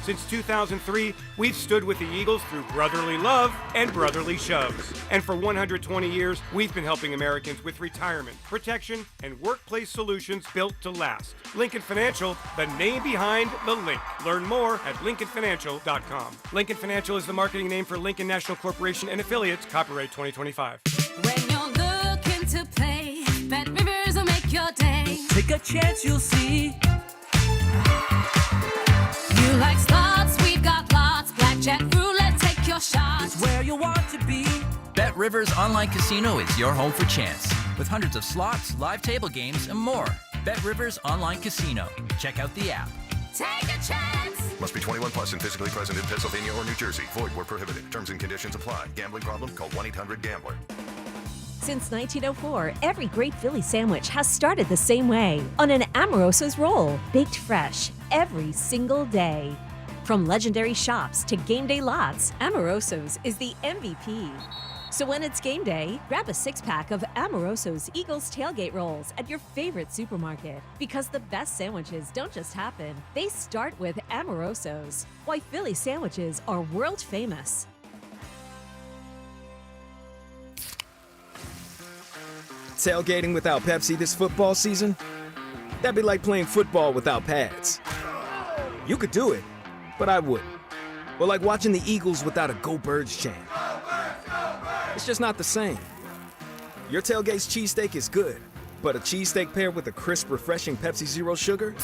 Since 2003, we've stood with the Eagles through brotherly love and brotherly shoves. And for 120 years, we've been helping Americans with retirement, protection, and workplace solutions built to last. Lincoln Financial, the name behind the link. Learn more at lincolnfinancial.com. Lincoln Financial is the marketing name for Lincoln National Corporation and affiliates, copyright 2025. When you're looking to play, Bet Rivers will make your day. Take a chance, you'll see. You like slots, we've got lots. Blackjack, roulette, take your shot. It's where you want to be. Bet Rivers Online Casino is your home for chance. With hundreds of slots, live table games, and more. Bet Rivers Online Casino. Check out the app. Take a chance. Must be 21 plus and physically present in Pennsylvania or New Jersey. Void where prohibited. Terms and conditions apply. Gambling problem? Call 1-800-GAMBLER. Since 1904, every great Philly sandwich has started the same way, on an Amoroso's roll, baked fresh every single day. From legendary shops to game day lots, Amoroso's is the MVP. So when it's game day, grab a six-pack of Amoroso's Eagles tailgate rolls at your favorite supermarket. Because the best sandwiches don't just happen, they start with Amoroso's. Why Philly sandwiches are world famous. Tailgating without Pepsi this football season? That'd be like playing football without pads. You could do it, but I wouldn't. Or like watching the Eagles without a Go Birds chant. It's just not the same. Your tailgate's cheesesteak is good, but a cheesesteak paired with a crisp, refreshing Pepsi Zero Sugar?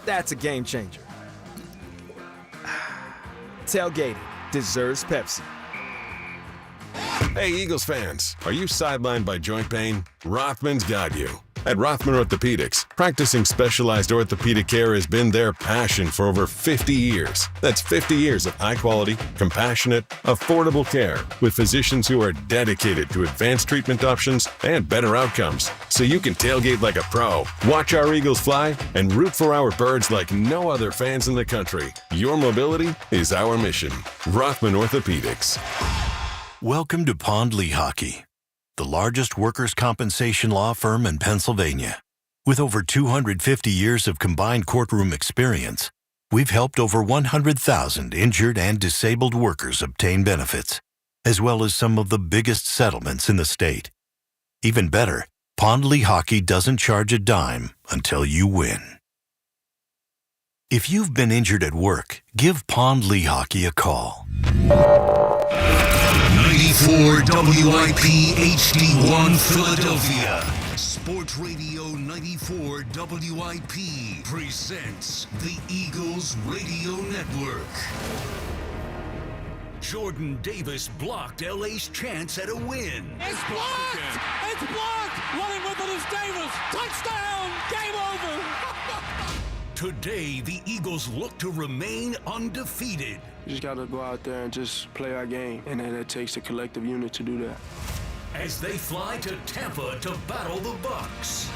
That's a game changer. Tailgating deserves Pepsi. Hey, Eagles fans, are you sidelined by joint pain? Rothman's got you. At Rothman Orthopedics, practicing specialized orthopedic care has been their passion for over 50 years. That's 50 years of high-quality, compassionate, affordable care with physicians who are dedicated to advanced treatment options and better outcomes. So you can tailgate like a pro, watch our Eagles fly, and root for our birds like no other fans in the country. Your mobility is our mission. Rothman Orthopedics. Welcome to Pond Lehocky, the largest workers' compensation law firm in Pennsylvania. With over 250 years of combined courtroom experience, we've helped over 100,000 injured and disabled workers obtain benefits, as well as some of the biggest settlements in the state. Even better, Pond Lehocky doesn't charge a dime until you win. If you've been injured at work, give Pond Lehocky a call. 94 WIP HD1 Philadelphia. Sports Radio 94 WIP presents the Eagles Radio Network. Jordan Davis blocked LA's chance at a win. It's blocked! It's blocked! Running with it is Davis. Touchdown! Game over! Today, the Eagles look to remain undefeated. We just got to go out there and just play our game, and then it takes a collective unit to do that. As they fly to Tampa to battle the Bucs.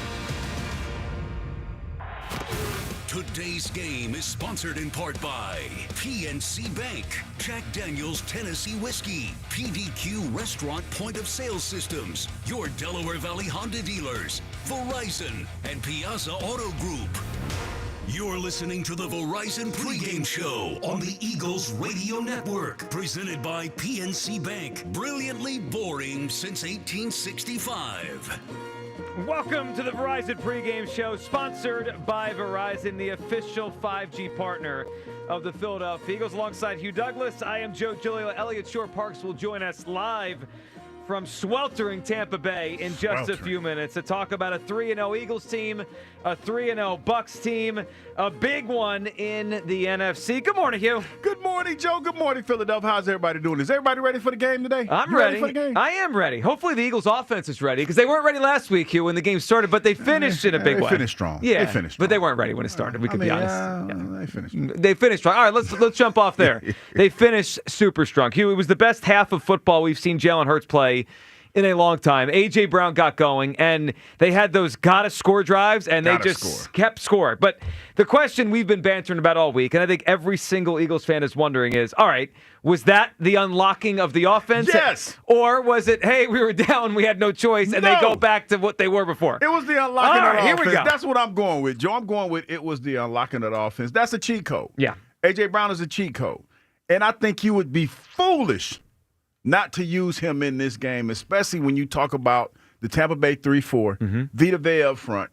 Today's game is sponsored in part by PNC Bank, Jack Daniel's Tennessee Whiskey, PDQ Restaurant Point of Sale Systems, your Delaware Valley Honda dealers, Verizon, and Piazza Auto Group. You're listening to the Verizon Pregame Show on the Eagles Radio Network, presented by PNC Bank. Brilliantly boring since 1865. Welcome to the Verizon Pregame Show, sponsored by Verizon, the official 5G partner of the Philadelphia Eagles. Alongside Hugh Douglas, I am Giglio and Eliot Shorr-Parks will join us live from sweltering Tampa Bay in just a few minutes to talk about a 3-0 Eagles team, a 3-0 Bucs team, a big one in the NFC. Good morning, Hugh. Good morning, Joe. Good morning, Philadelphia. How's everybody doing? Is everybody ready for the game today? I'm ready. ready For the game? I am ready. Hopefully the Eagles offense is ready because they weren't ready last week, Hugh, when the game started, but they finished in a big way. They finished strong. Yeah, they finished strong. But they weren't ready when it started. We could be honest. They finished. They finished strong. All right, let's jump off there. They finished super strong. Hugh, it was the best half of football we've seen Jalen Hurts play in a long time. A.J. Brown got going, and they had those gotta-score drives, and they just kept scoring. But the question we've been bantering about all week, and I think every single Eagles fan is wondering is, all right, was that the unlocking of the offense? Yes. Or was it, hey, we were down, we had no choice, and they go back to what they were before? It was the unlocking of the offense. Here we go. That's what I'm going with, Joe. I'm going with it was the unlocking of the offense. That's a cheat code. Yeah. A.J. Brown is a cheat code. And I think you would be foolish not to use him in this game, especially when you talk about the Tampa Bay 3-4, Vita Vea up front.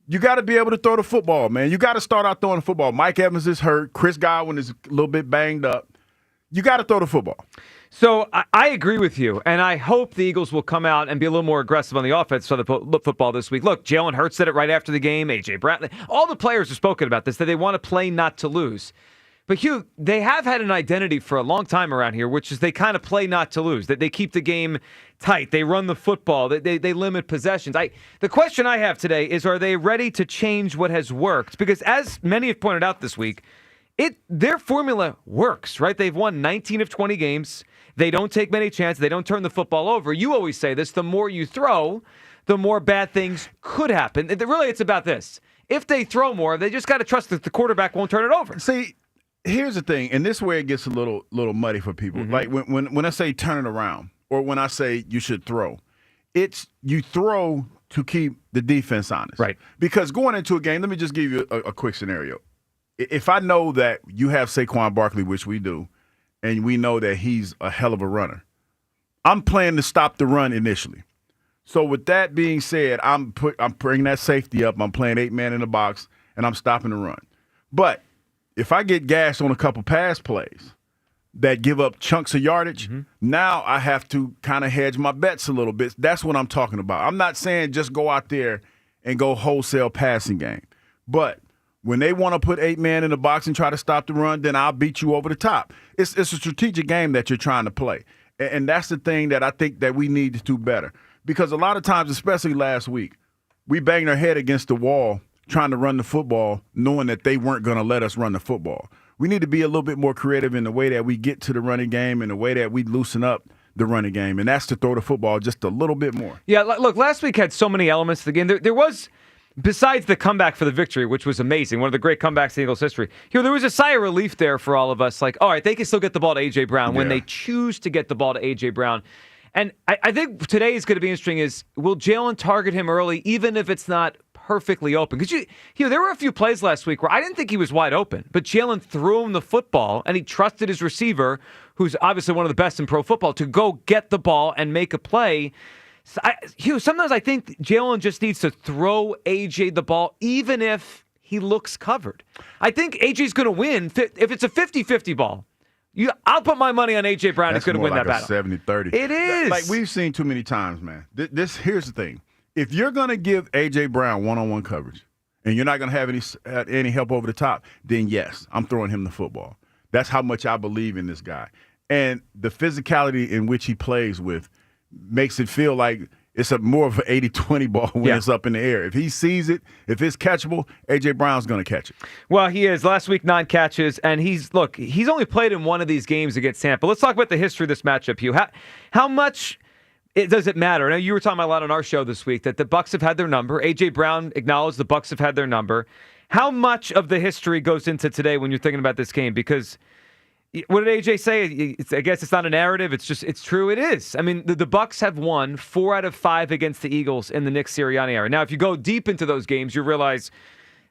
You got to be able to throw the football, man. You got to start out throwing the football. Mike Evans is hurt. Chris Godwin is a little bit banged up. You got to throw the football. So I agree with you, and I hope the Eagles will come out and be a little more aggressive on the offense for the football this week. Look, Jalen Hurts said it right after the game. A.J. Brown, all the players have spoken about this, that they want to play not to lose. But, Hugh, they have had an identity for a long time around here, which is they kind of play not to lose, that they keep the game tight. They run the football. They limit possessions. The question I have today is, are they ready to change what has worked? Because as many have pointed out this week, their formula works, right? They've won 19 of 20 games. They don't take many chances. They don't turn the football over. You always say this, the more you throw, the more bad things could happen. Really, it's about this. If they throw more, they just got to trust that the quarterback won't turn it over. See, here's the thing, and this is where it gets a little muddy for people. Like when I say turn it around, or when I say you should throw, it's you throw to keep the defense honest. Right. Because going into a game, let me just give you a quick scenario. If I know that you have Saquon Barkley, which we do, and we know that he's a hell of a runner, I'm playing to stop the run initially. So with that being said, I'm bringing that safety up. I'm playing 8-man in the box, and I'm stopping the run. But if I get gashed on a couple pass plays that give up chunks of yardage, now I have to kind of hedge my bets a little bit. That's what I'm talking about. I'm not saying just go out there and go wholesale passing game. But when they want to put 8-man in the box and try to stop the run, then I'll beat you over the top. It's a strategic game that you're trying to play. And that's the thing that I think that we need to do better. Because a lot of times, especially last week, we banged our head against the wall trying to run the football, knowing that they weren't going to let us run the football. We need to be a little bit more creative in the way that we get to the running game and the way that we loosen up the running game, and that's to throw the football just a little bit more. Yeah, look, last week had so many elements to the game. There was, besides the comeback for the victory, which was amazing, one of the great comebacks in Eagles history, there was a sigh of relief there for all of us. Like, all right, they can still get the ball to A.J. Brown when they choose to get the ball to A.J. Brown. And I think today is going to be interesting is, will Jalen target him early, even if it's not perfectly open? Because there were a few plays last week where I didn't think he was wide open, but Jalen threw him the football, and he trusted his receiver, who's obviously one of the best in pro football, to go get the ball and make a play. Sometimes I think Jalen just needs to throw A.J. the ball, even if he looks covered. I think A.J.'s going to win. If it's a 50-50 ball, I'll put my money on A.J. Brown. He's going to win that battle. 70-30. It is. Like we've seen too many times, man. Here's the thing. If you're going to give A.J. Brown one-on-one coverage and you're not going to have any help over the top, then yes, I'm throwing him the football. That's how much I believe in this guy. And the physicality in which he plays with makes it feel like it's more of an 80-20 ball when it's up in the air. If he sees it, if it's catchable, A.J. Brown's going to catch it. Well, he is. Last week, 9 catches, and he's only played in one of these games against Tampa. Let's talk about the history of this matchup, Hugh. How much does it matter? Now, you were talking about a lot on our show this week that the Bucs have had their number. A.J. Brown acknowledged the Bucs have had their number. How much of the history goes into today when you're thinking about this game? Because what did AJ say? I guess it's not a narrative. It's true. It is. I mean, the Bucs have won 4 out of 5 against the Eagles in the Nick Sirianni era. Now, if you go deep into those games, you realize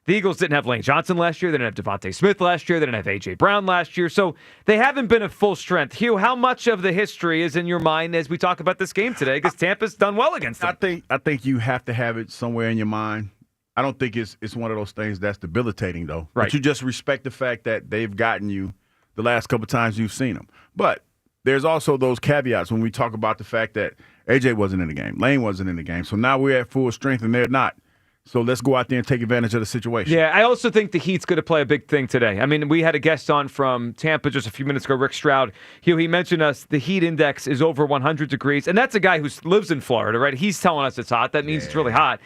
the Eagles didn't have Lane Johnson last year. They didn't have Devontae Smith last year. They didn't have A.J. Brown last year. So they haven't been at full strength. Hugh, how much of the history is in your mind as we talk about this game today? Because Tampa's done well against them. I think you have to have it somewhere in your mind. I don't think it's one of those things that's debilitating, though. Right. But you just respect the fact that they've gotten you the last couple times you've seen them. But there's also those caveats when we talk about the fact that A.J. wasn't in the game. Lane wasn't in the game. So now we're at full strength and they're not. So let's go out there and take advantage of the situation. Yeah, I also think the Heat's going to play a big thing today. I mean, we had a guest on from Tampa just a few minutes ago, Rick Stroud. He mentioned us, the Heat index is over 100 degrees, and that's a guy who lives in Florida, right? He's telling us it's hot. That means it's really hot.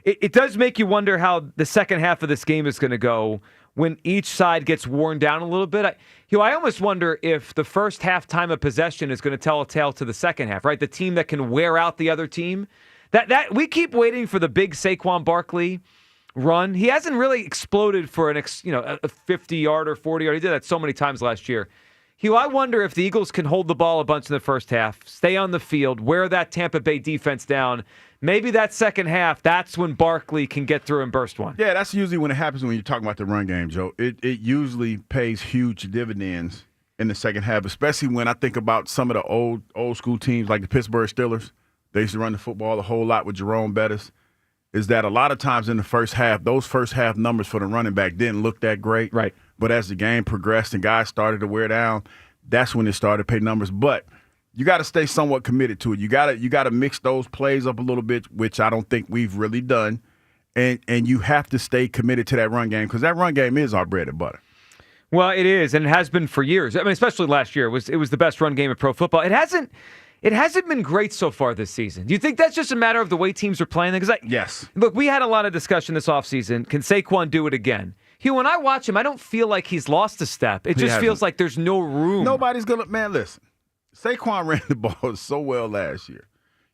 It does make you wonder how the second half of this game is going to go when each side gets worn down a little bit. I almost wonder if the first half time of possession is going to tell a tale to the second half, right? The team that can wear out the other team. That we keep waiting for the big Saquon Barkley run. He hasn't really exploded for a 50-yard or 40-yard. He did that so many times last year. Hugh, I wonder if the Eagles can hold the ball a bunch in the first half, stay on the field, wear that Tampa Bay defense down. Maybe that second half, that's when Barkley can get through and burst one. Yeah, that's usually when it happens when you're talking about the run game, Joe. It usually pays huge dividends in the second half, especially when I think about some of the old school teams like the Pittsburgh Steelers. They used to run the football a whole lot with Jerome Bettis. Is that a lot of times in the first half, those first half numbers for the running back didn't look that great. Right. But as the game progressed and guys started to wear down, that's when it started to pay numbers. But you got to stay somewhat committed to it. You got to mix those plays up a little bit, which I don't think we've really done. And you have to stay committed to that run game because that run game is our bread and butter. Well, it is, and it has been for years. I mean, especially last year. It was the best run game of pro football. It hasn't been great so far this season. Do you think that's just a matter of the way teams are playing? Yes. Look, we had a lot of discussion this offseason. Can Saquon do it again? Hugh, when I watch him, I don't feel like he's lost a step. It just feels like there's no room. Nobody's going to – man, listen. Saquon ran the ball so well last year.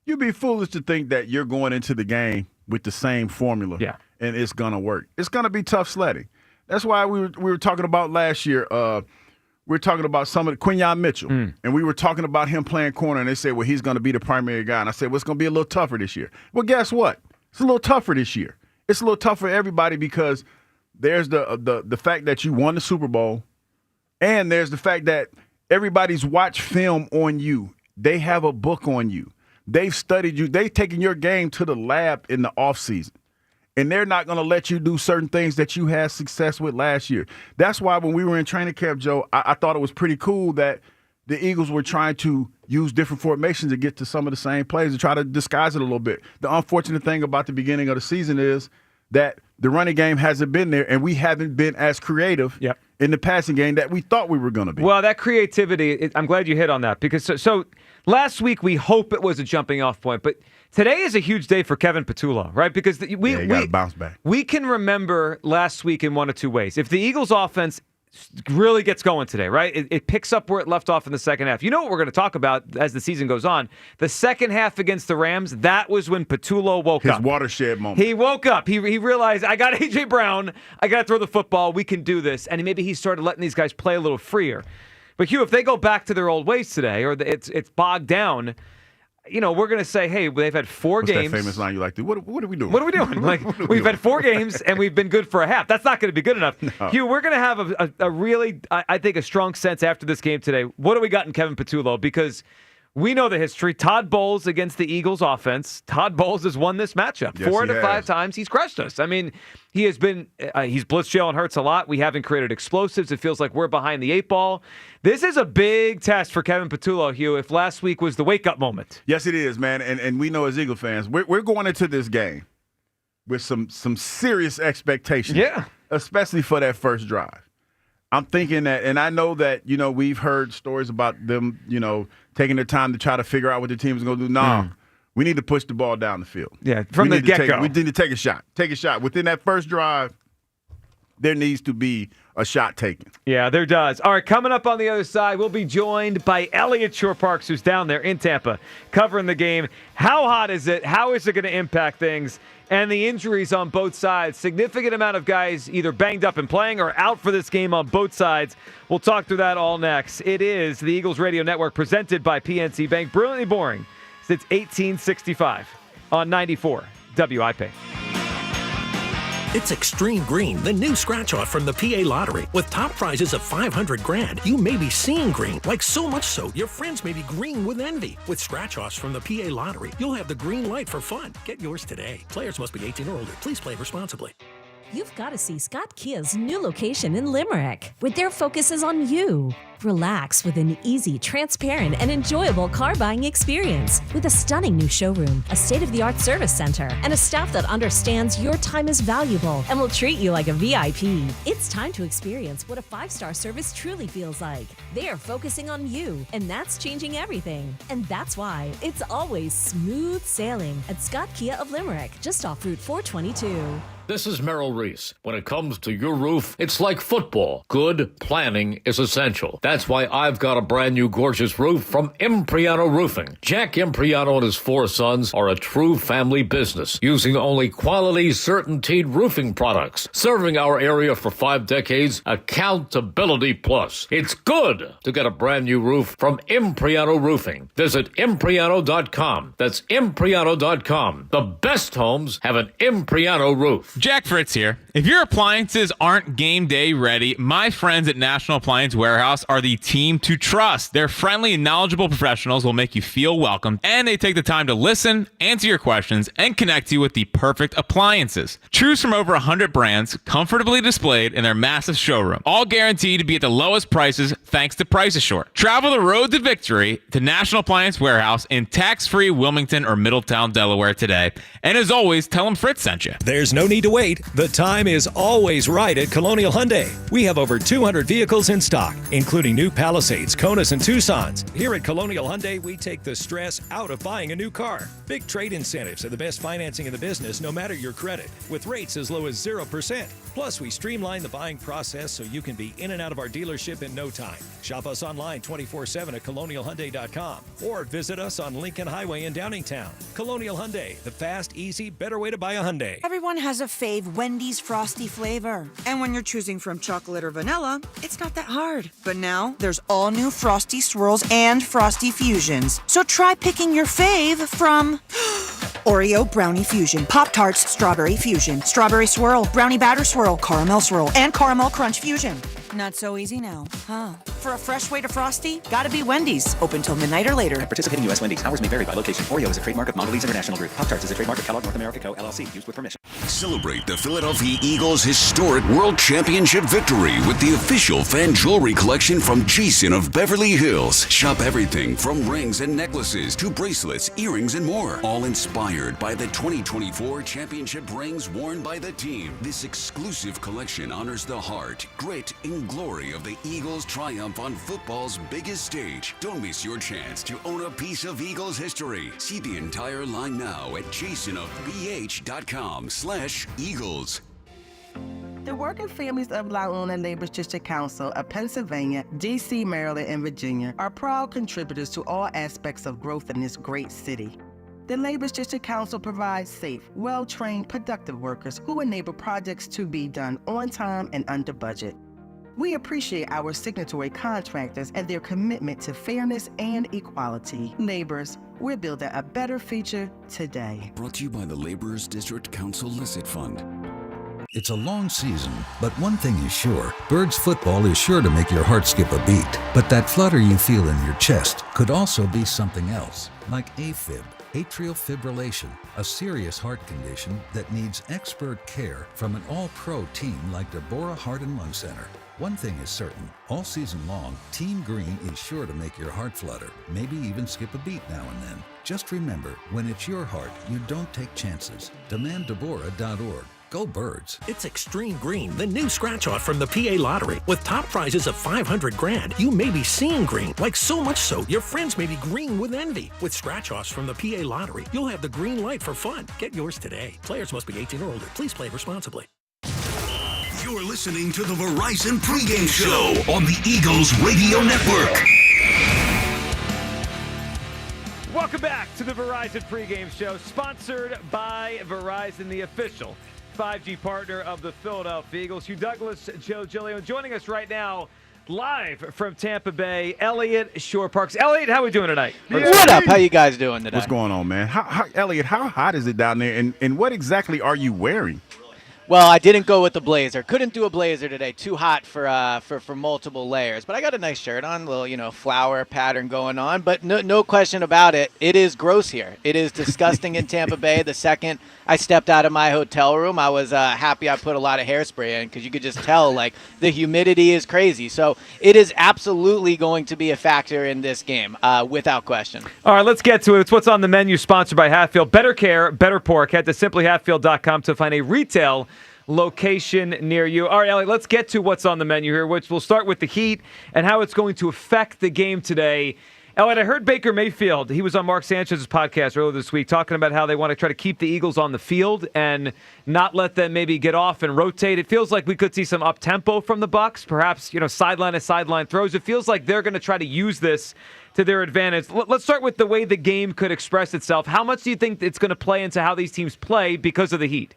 You'd be foolish to think that you're going into the game with the same formula and it's going to work. It's going to be tough sledding. That's why we were talking about last year. We were talking about some of the Quinyon Mitchell, and we were talking about him playing corner, and they said, well, he's going to be the primary guy. And I said, well, it's going to be a little tougher this year. Well, guess what? It's a little tougher this year. It's a little tougher for everybody because there's the fact that you won the Super Bowl, and there's the fact that everybody's watched film on you. They have a book on you. They've studied you. They've taken your game to the lab in the offseason. And they're not going to let you do certain things that you had success with last year. That's why when we were in training camp, Joe, I thought it was pretty cool that the Eagles were trying to use different formations to get to some of the same plays and try to disguise it a little bit. The unfortunate thing about the beginning of the season is that the running game hasn't been there, and we haven't been as creative in the passing game that we thought we were going to be. Well, that creativity, I'm glad you hit on that because so last week we hope it was a jumping off point, but today is a huge day for Kevin Patulo, right? Because we got to bounce back. We can remember last week in one of two ways. If the Eagles offense really gets going today, right? It picks up where it left off in the second half. You know what we're going to talk about as the season goes on. The second half against the Rams, that was when Patulo woke up. His watershed moment. He woke up. He realized, I got A.J. Brown. I got to throw the football. We can do this. And maybe he started letting these guys play a little freer. But, Hugh, if they go back to their old ways today or it's bogged down, you know, we're going to say, hey, they've had four games. That famous line you like to, what are we doing? What are we doing? Like, we've had 4 games, and we've been good for a half. That's not going to be good enough. No. Hugh, we're going to have a really, I think, a strong sense after this game today. What do we got in Kevin Patulo? Because we know the history. Todd Bowles against the Eagles offense. Todd Bowles has won this matchup. Yes, 4 to 5 times. He's crushed us. I mean, he has been, he's blitzed Jalen Hurts a lot. We haven't created explosives. It feels like we're behind the 8 ball. This is a big test for Kevin Patulo, Hugh, if last week was the wake-up moment. Yes, it is, man. And we know as Eagle fans, we're going into this game with some serious expectations. Yeah. Especially for that first drive. I'm thinking that, and I know that, you know, we've heard stories about them, you know, taking their time to try to figure out what the team is going to do. No, we need to push the ball down the field. Yeah, from the get-go. We need to take a shot. Take a shot. Within that first drive, there needs to be a shot taken. Yeah, there does. All right, coming up on the other side, we'll be joined by Eliot Shorr-Parks, who's down there in Tampa covering the game. How hot is it? How is it going to impact things? And the injuries on both sides. Significant amount of guys either banged up and playing or out for this game on both sides. We'll talk through that all next. It is the Eagles Radio Network presented by PNC Bank. Brilliantly boring since 1865 on 94 WIP. It's Extreme Green, the new scratch-off from the PA Lottery. With top prizes of $500,000, you may be seeing green, like so much so your friends may be green with envy. With scratch-offs from the PA Lottery, you'll have the green light for fun. Get yours today. Players must be 18 or older. Please play responsibly. You've got to see Scott Kia's new location in Limerick, where their focus is on you. Relax with an easy, transparent, and enjoyable car buying experience. With a stunning new showroom, a state-of-the-art service center, and a staff that understands your time is valuable and will treat you like a VIP. It's time to experience what a 5-star service truly feels like. They are focusing on you, and that's changing everything. And that's why it's always smooth sailing at Scott Kia of Limerick, just off Route 422. This is Merrill Reese. When it comes to your roof, it's like football. Good planning is essential. That's why I've got a brand new gorgeous roof from Impriano Roofing. Jack Impriano and his 4 sons are a true family business, using only quality, certainteed roofing products, serving our area for 5 decades, accountability plus. It's good to get a brand new roof from Impriano Roofing. Visit Impriano.com. That's Impriano.com. The best homes have an Impriano roof. Jack Fritz here. If your appliances aren't game day ready, my friends at National Appliance Warehouse are the team to trust. Their friendly and knowledgeable professionals will make you feel welcome, and they take the time to listen, answer your questions, and connect you with the perfect appliances. Choose from over 100 brands, comfortably displayed in their massive showroom, all guaranteed to be at the lowest prices thanks to Price Assure. Travel the road to victory to National Appliance Warehouse in tax-free Wilmington or Middletown, Delaware today. And as always, tell them Fritz sent you. There's no need to wait. The time is always right at Colonial Hyundai. We have over 200 vehicles in stock, including new Palisades, Konas, and Tucsons. Here at Colonial Hyundai, we take the stress out of buying a new car. Big trade incentives are the best financing in the business, no matter your credit, with rates as low as 0%. Plus, we streamline the buying process so you can be in and out of our dealership in no time. Shop us online 24/7 at colonialhyundai.com or visit us on Lincoln Highway in Downingtown. Colonial Hyundai, the fast, easy, better way to buy a Hyundai. Everyone has a fave Wendy's Frosty flavor. And when you're choosing from chocolate or vanilla, it's not that hard. But now, there's all new Frosty Swirls and Frosty Fusions. So try picking your fave from Oreo Brownie Fusion, Pop-Tarts Strawberry Fusion, Strawberry Swirl, Brownie Batter Swirl, Caramel Swirl, and Caramel Crunch Fusion. Not so easy now, huh? For a fresh way to Frosty, gotta be Wendy's. Open till midnight or later. Participating U.S. Wendy's. Hours may vary by location. Oreo is a trademark of Mondelez International Group. Pop-Tarts is a trademark of Kellogg North America Co., LLC. Used with permission. Celebrate the Philadelphia Eagles' historic World Championship victory with the official fan jewelry collection from Jason of Beverly Hills. Shop everything from rings and necklaces to bracelets, earrings, and more. All inspired by the 2024 championship rings worn by the team. This exclusive collection honors the heart, grit, and glory of the Eagles' triumph on football's biggest stage. Don't miss your chance to own a piece of Eagles history. See the entire line now at jasonofbh.com/Eagles. The working families of La Una Neighbors District Council of Pennsylvania, D.C., Maryland, and Virginia are proud contributors to all aspects of growth in this great city. The Labor's District Council provides safe, well-trained, productive workers who enable projects to be done on time and under budget. We appreciate our signatory contractors and their commitment to fairness and equality. Laborers, we're building a better future today. Brought to you by the Laborers District Council Licit Fund. It's a long season, but one thing is sure. Birds football is sure to make your heart skip a beat. But that flutter you feel in your chest could also be something else, like AFib, atrial fibrillation, a serious heart condition that needs expert care from an all-pro team like Deborah Heart and Lung Center. One thing is certain, all season long, Team Green is sure to make your heart flutter, maybe even skip a beat now and then. Just remember, when it's your heart, you don't take chances. DemandDeborah.org. Go Birds. It's Extreme Green, the new scratch-off from the PA Lottery. With top prizes of $500,000, you may be seeing green, like so much so your friends may be green with envy. With scratch-offs from the PA Lottery, you'll have the green light for fun. Get yours today. Players must be 18 or older. Please play responsibly. You're listening to the Verizon Pregame Show on the Eagles Radio Network. Welcome back to the Verizon Pregame Show, sponsored by Verizon, the official 5G partner of the Philadelphia Eagles. Hugh Douglas, Joe Giglio, joining us right now, live from Tampa Bay, Eliot Shorr-Parks. Eliot, how are we doing tonight? What up? How you guys doing today? What's going on, man? Eliot, how hot is it down there, and what exactly are you wearing? Well, I didn't go with the blazer. Couldn't do a blazer today. Too hot for multiple layers. But I got a nice shirt on, a little flower pattern going on. But no question about it. It is gross here. It is disgusting in Tampa Bay. The second I stepped out of my hotel room, I was happy I put a lot of hairspray in because you could just tell the humidity is crazy. So it is absolutely going to be a factor in this game, without question. All right, let's get to it. It's what's on the menu, sponsored by Hatfield. Better care, better pork. Head to simplyhatfield.com to find a retail location near you. All right, Elliot, let's get to what's on the menu here, which we'll start with the heat and how it's going to affect the game today. Oh, and I heard Baker Mayfield, he was on Mark Sanchez's podcast earlier this week talking about how they want to try to keep the Eagles on the field and not let them maybe get off and rotate. It feels like we could see some up-tempo from the Bucs, perhaps, sideline to sideline throws. It feels like they're going to try to use this to their advantage. Let's start with the way the game could express itself. How much do you think it's going to play into how these teams play because of the heat?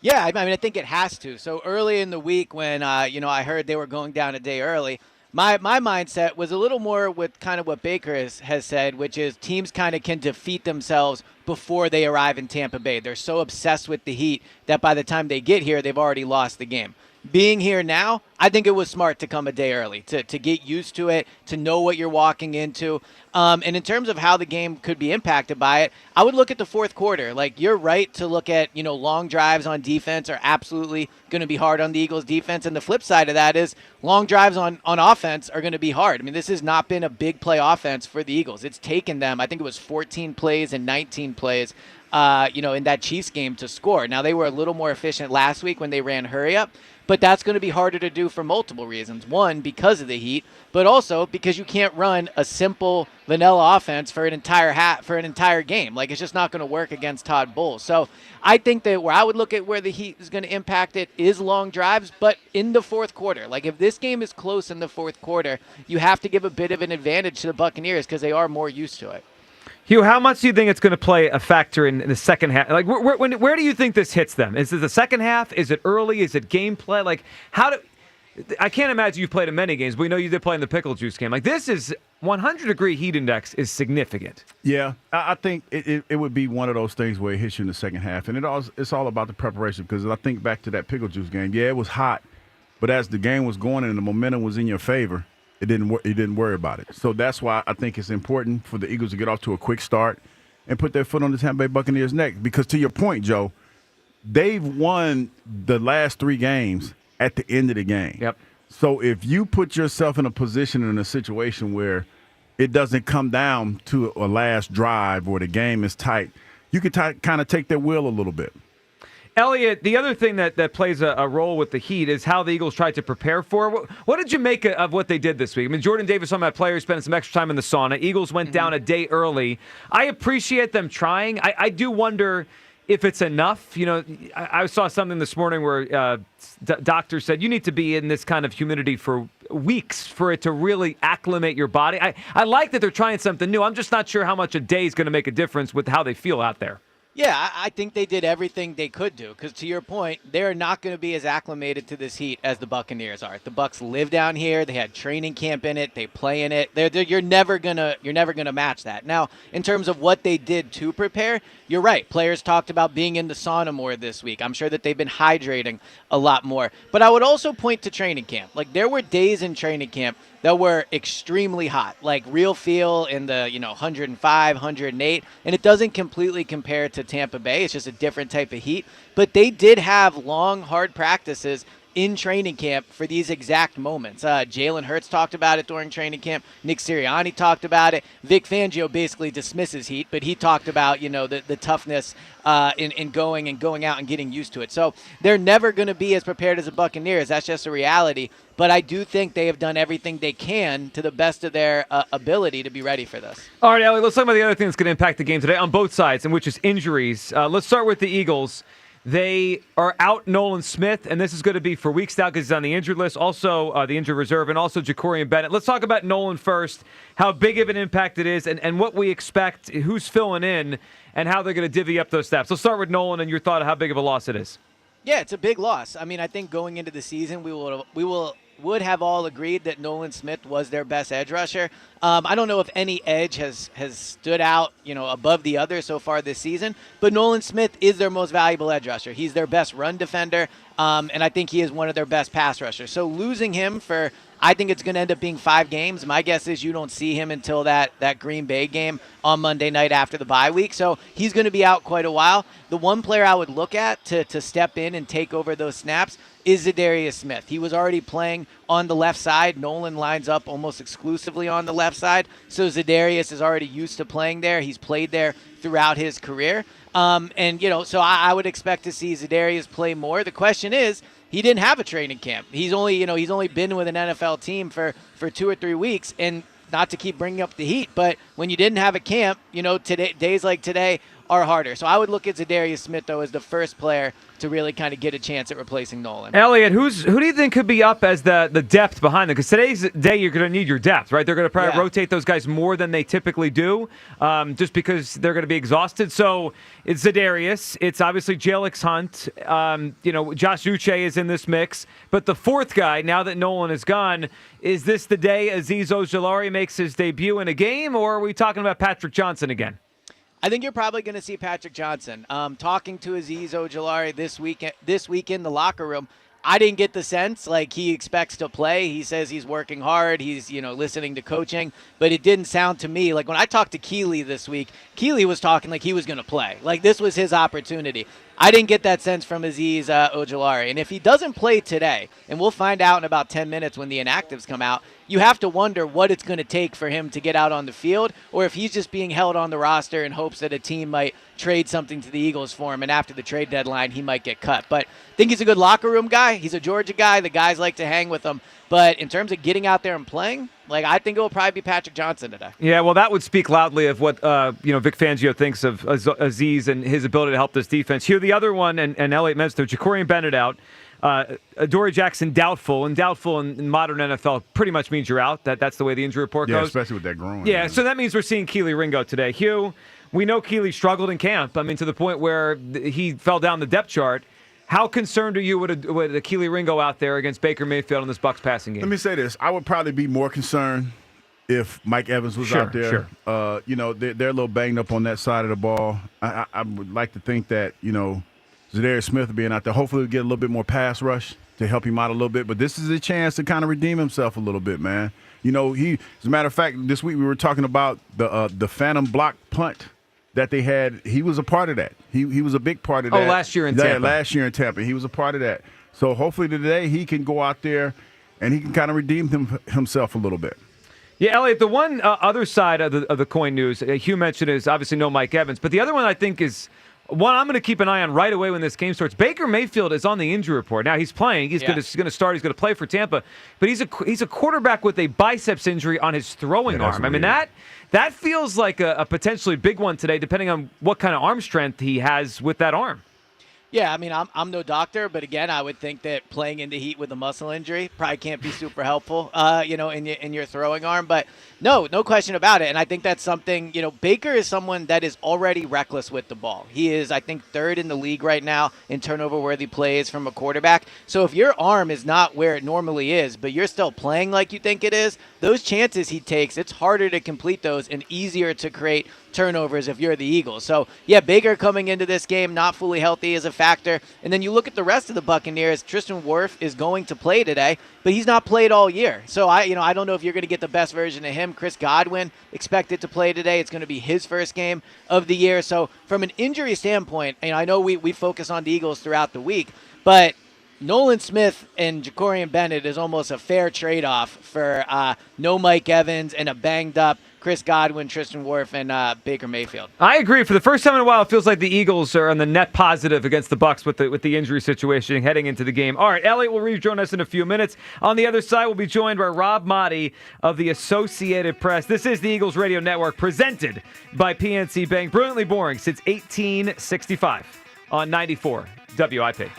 Yeah, I mean, I think it has to. So early in the week when, I heard they were going down a day early, my mindset was a little more with kind of what Baker has said, which is teams kind of can defeat themselves before they arrive in Tampa Bay. They're so obsessed with the heat that by the time they get here, they've already lost the game. Being here now, I think it was smart to come a day early, to get used to it, to know what you're walking into. And in terms of how the game could be impacted by it, I would look at the fourth quarter. Like, you're right to look at, long drives on defense are absolutely going to be hard on the Eagles' defense. And the flip side of that is long drives on offense are going to be hard. I mean, this has not been a big play offense for the Eagles. It's taken them, I think it was 14 plays and 19 plays, in that Chiefs game to score. Now, they were a little more efficient last week when they ran hurry up. But that's going to be harder to do for multiple reasons. One, because of the heat, but also because you can't run a simple vanilla offense for an entire game. Like, it's just not going to work against Todd Bowles. So I think that where I would look at where the heat is going to impact it is long drives, but in the fourth quarter. Like, if this game is close in the fourth quarter, you have to give a bit of an advantage to the Buccaneers because they are more used to it. Hugh, how much do you think it's going to play a factor in the second half? Like, where do you think this hits them? Is it the second half? Is it early? Is it gameplay? Like, I can't imagine you've played in many games, but we know you did play in the pickle juice game. Like, this is 100-degree heat index is significant. Yeah, I think it would be one of those things where it hits you in the second half, and it's all about the preparation. Because I think back to that pickle juice game. Yeah, it was hot, but as the game was going and the momentum was in your favor, it didn't worry about it. So that's why I think it's important for the Eagles to get off to a quick start and put their foot on the Tampa Bay Buccaneers' neck. Because to your point, Joe, they've won the last 3 games at the end of the game. Yep. So if you put yourself in a position, in a situation where it doesn't come down to a last drive or the game is tight, you could kind of take their will a little bit. Eliot, the other thing that plays a role with the heat is how the Eagles tried to prepare for it. What did you make of what they did this week? I mean, Jordan Davis, some of that players spending some extra time in the sauna. Eagles went down a day early. I appreciate them trying. I do wonder if it's enough. I saw something this morning where doctor said you need to be in this kind of humidity for weeks for it to really acclimate your body. I like that they're trying something new. I'm just not sure how much a day is going to make a difference with how they feel out there. Yeah, I think they did everything they could do because, to your point, they're not going to be as acclimated to this heat as the Buccaneers are. The Bucs live down here. They had training camp in it. They play in it. You're never gonna match that. Now, in terms of what they did to prepare, you're right. Players talked about being in the sauna more this week. I'm sure that they've been hydrating a lot more. But I would also point to training camp. Like, there were days in training camp that were extremely hot, like real feel in the 105, 108, and it doesn't completely compare to Tampa Bay. It's just a different type of heat. But they did have long, hard practices in training camp for these exact moments. Jalen Hurts talked about it during training camp. Nick Sirianni talked about it. Vic Fangio basically dismisses heat, but he talked about the toughness in going out and getting used to it. So they're never going to be as prepared as the Buccaneers. That's just a reality. But I do think they have done everything they can to the best of their ability to be ready for this. All right, Ellie, let's talk about the other thing that's going to impact the game today on both sides, and which is injuries. Let's start with the Eagles. They are out Nolan Smith, and this is going to be for weeks now because he's on the injured list, also the injured reserve, and also Jacorian Bennett. Let's talk about Nolan first, how big of an impact it is, and what we expect, who's filling in, and how they're going to divvy up those snaps. Let's start with Nolan and your thought of how big of a loss it is. Yeah, it's a big loss. I mean, I think going into the season, we would have all agreed that Nolan Smith was their best edge rusher. I don't know if any edge has stood out, above the other so far this season, but Nolan Smith is their most valuable edge rusher. He's their best run defender, and I think he is one of their best pass rushers. So losing him for, I think it's going to end up being 5 games. My guess is you don't see him until that Green Bay game on Monday night after the bye week. So he's going to be out quite a while. The one player I would look at to step in and take over those snaps is Zadarius Smith. He was already playing on the left side. Nolan lines up almost exclusively on the left side. So Zadarius is already used to playing there. He's played there throughout his career. So I would expect to see Zadarius play more. The question is, he didn't have a training camp. He's only been with an NFL team for 2 or 3 weeks, and not to keep bringing up the heat, but when you didn't have a camp, days like today are harder. So I would look at Zadarius Smith, though, as the first player to really kind of get a chance at replacing Nolan. Elliot, who do you think could be up as the depth behind them? Because today's day, you're going to need your depth, right? They're going to probably rotate those guys more than they typically do, just because they're going to be exhausted. So it's Zadarius. It's obviously Jalix Hunt. Josh Uche is in this mix. But the fourth guy, now that Nolan is gone, is this the day Azeez Ojulari makes his debut in a game, or are we talking about Patrick Johnson again? I think you're probably going to see Patrick Johnson. Talking to Azeez Ojulari this week in the locker room, I didn't get the sense like he expects to play. He says he's working hard. He's, listening to coaching. But it didn't sound to me like when I talked to Keeley this week, Keeley was talking like he was going to play. Like this was his opportunity. I didn't get that sense from Azeez Ojulari. And if he doesn't play today, and we'll find out in about 10 minutes when the inactives come out, you have to wonder what it's going to take for him to get out on the field, or if he's just being held on the roster in hopes that a team might trade something to the Eagles for him, and after the trade deadline, he might get cut. But I think he's a good locker room guy. He's a Georgia guy. The guys like to hang with him. But in terms of getting out there and playing, I think it will probably be Patrick Johnson today. Yeah, well, that would speak loudly of what Vic Fangio thinks of Azeez and his ability to help this defense. Here, the other one, and Elliot mentioned Ja'Cory Bennett out. Adoree Jackson doubtful, and doubtful in modern NFL pretty much means you're out. That's the way the injury report goes. Yeah, especially with that groin. Yeah, so that means we're seeing Keely Ringo today. Hugh, we know Keely struggled in camp. I mean, to the point where he fell down the depth chart. How concerned are you with a Keely Ringo out there against Baker Mayfield in this Bucs passing game? Let me say this. I would probably be more concerned if Mike Evans was out there. Sure. They're a little banged up on that side of the ball. I would like to think that, Zadarius Smith being out there, hopefully we'll get a little bit more pass rush to help him out a little bit. But this is a chance to kind of redeem himself a little bit, man. As a matter of fact, this week we were talking about the phantom block punt that they had. He was a part of that. He was a big part of that. Last year in Tampa. Yeah, last year in Tampa. He was a part of that. So hopefully today he can go out there and he can kind of redeem himself a little bit. Yeah, Elliot, the one other side of the coin news, Hugh mentioned, is obviously no Mike Evans. But the other one I think is one I'm going to keep an eye on right away when this game starts. Baker Mayfield is on the injury report. Now, he's playing. He's going to start. He's going to play for Tampa. But he's a quarterback with a biceps injury on his throwing arm. I mean, that feels like a potentially big one today, depending on what kind of arm strength he has with that arm. Yeah, I mean, I'm no doctor, but again, I would think that playing in the heat with a muscle injury probably can't be super helpful, in your throwing arm. But no question about it. And I think that's something, Baker is someone that is already reckless with the ball. He is, I think, third in the league right now in turnover-worthy plays from a quarterback. So if your arm is not where it normally is, but you're still playing like you think it is, those chances he takes, it's harder to complete those and easier to create turnovers if you're the Eagles. So, yeah, Baker coming into this game not fully healthy is a factor. And then you look at the rest of the Buccaneers. Tristan Wirf is going to play today, but he's not played all year. So, I don't know if you're going to get the best version of him. Chris Godwin expected to play today. It's going to be his first game of the year. So, from an injury standpoint, I know we focus on the Eagles throughout the week, but Nolan Smith and Ja'Cory Bennett is almost a fair trade-off for no Mike Evans and a banged-up Chris Godwin, Tristan Wirf, and Baker Mayfield. I agree. For the first time in a while, it feels like the Eagles are on the net positive against the Bucs with the injury situation heading into the game. All right, Elliot will rejoin us in a few minutes. On the other side, we'll be joined by Rob Motti of the Associated Press. This is the Eagles Radio Network, presented by PNC Bank. Brilliantly boring since 1865 on 94 WIP.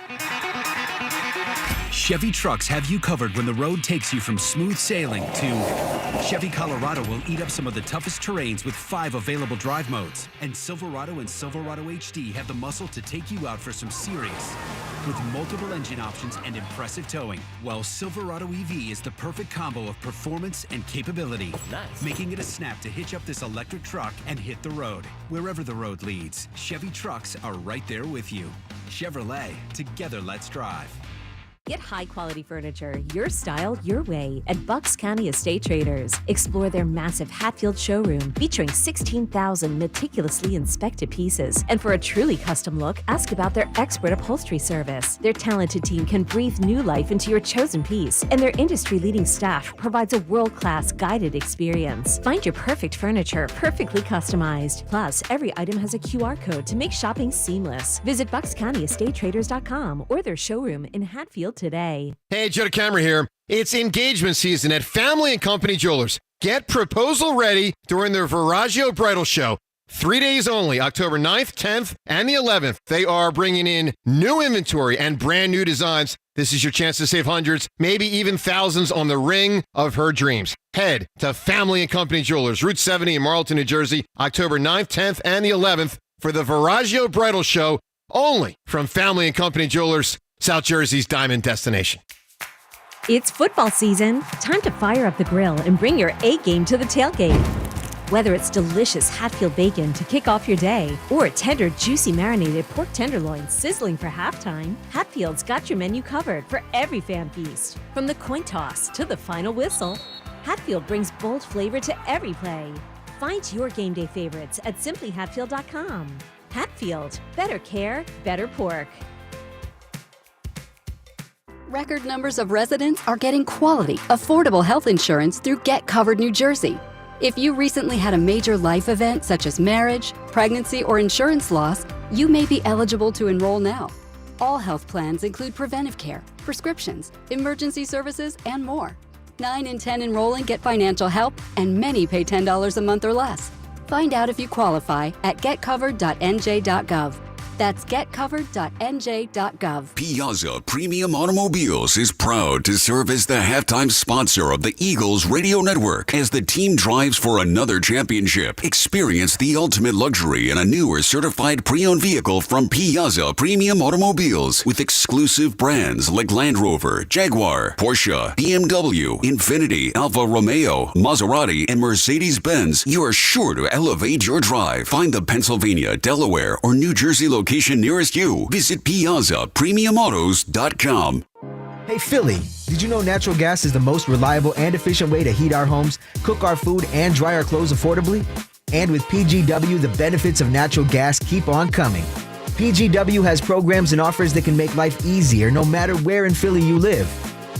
Chevy trucks have you covered when the road takes you from smooth sailing to Chevy Colorado will eat up some of the toughest terrains with 5 available drive modes. And Silverado and Silverado HD have the muscle to take you out for some serious with multiple engine options and impressive towing. While Silverado EV is the perfect combo of performance and capability, making it a snap to hitch up this electric truck and hit the road. Wherever the road leads, Chevy trucks are right there with you. Chevrolet, together let's drive. Get high-quality furniture, your style, your way, at Bucks County Estate Traders. Explore their massive Hatfield showroom featuring 16,000 meticulously inspected pieces. And for a truly custom look, ask about their expert upholstery service. Their talented team can breathe new life into your chosen piece, and their industry-leading staff provides a world-class guided experience. Find your perfect furniture, perfectly customized. Plus, every item has a QR code to make shopping seamless. Visit BucksCountyEstateTraders.com or their showroom in Hatfield today. Hey, Joe DeCamera here. It's engagement season at Family & Company Jewelers. Get proposal ready during their Viraggio Bridal Show. 3 days only, October 9th, 10th, and the 11th. They are bringing in new inventory and brand new designs. This is your chance to save hundreds, maybe even thousands on the ring of her dreams. Head to Family & Company Jewelers, Route 70 in Marlton, New Jersey, October 9th, 10th, and the 11th for the Viraggio Bridal Show, only from Family & Company Jewelers, South Jersey's diamond destination. It's football season. Time to fire up the grill and bring your A game to the tailgate. Whether it's delicious Hatfield bacon to kick off your day or a tender, juicy marinated pork tenderloin sizzling for halftime, Hatfield's got your menu covered for every fan feast. From the coin toss to the final whistle, Hatfield brings bold flavor to every play. Find your game day favorites at simplyhatfield.com. Hatfield, better care, better pork. Record numbers of residents are getting quality, affordable health insurance through Get Covered New Jersey. If you recently had a major life event such as marriage, pregnancy, or insurance loss, you may be eligible to enroll now. All health plans include preventive care, prescriptions, emergency services, and more. 9 in 10 enrolling get financial help, and many pay $10 a month or less. Find out if you qualify at getcovered.nj.gov. That's getcovered.nj.gov. Piazza Premium Automobiles is proud to serve as the halftime sponsor of the Eagles Radio Network as the team drives for another championship. Experience the ultimate luxury in a newer certified pre-owned vehicle from Piazza Premium Automobiles with exclusive brands like Land Rover, Jaguar, Porsche, BMW, Infiniti, Alfa Romeo, Maserati, and Mercedes-Benz. You are sure to elevate your drive. Find the Pennsylvania, Delaware, or New Jersey location nearest you. Visit PiazzaPremiumAutos.com. Hey Philly, did you know natural gas is the most reliable and efficient way to heat our homes, cook our food, and dry our clothes affordably? And with PGW, the benefits of natural gas keep on coming. PGW has programs and offers that can make life easier no matter where in Philly you live.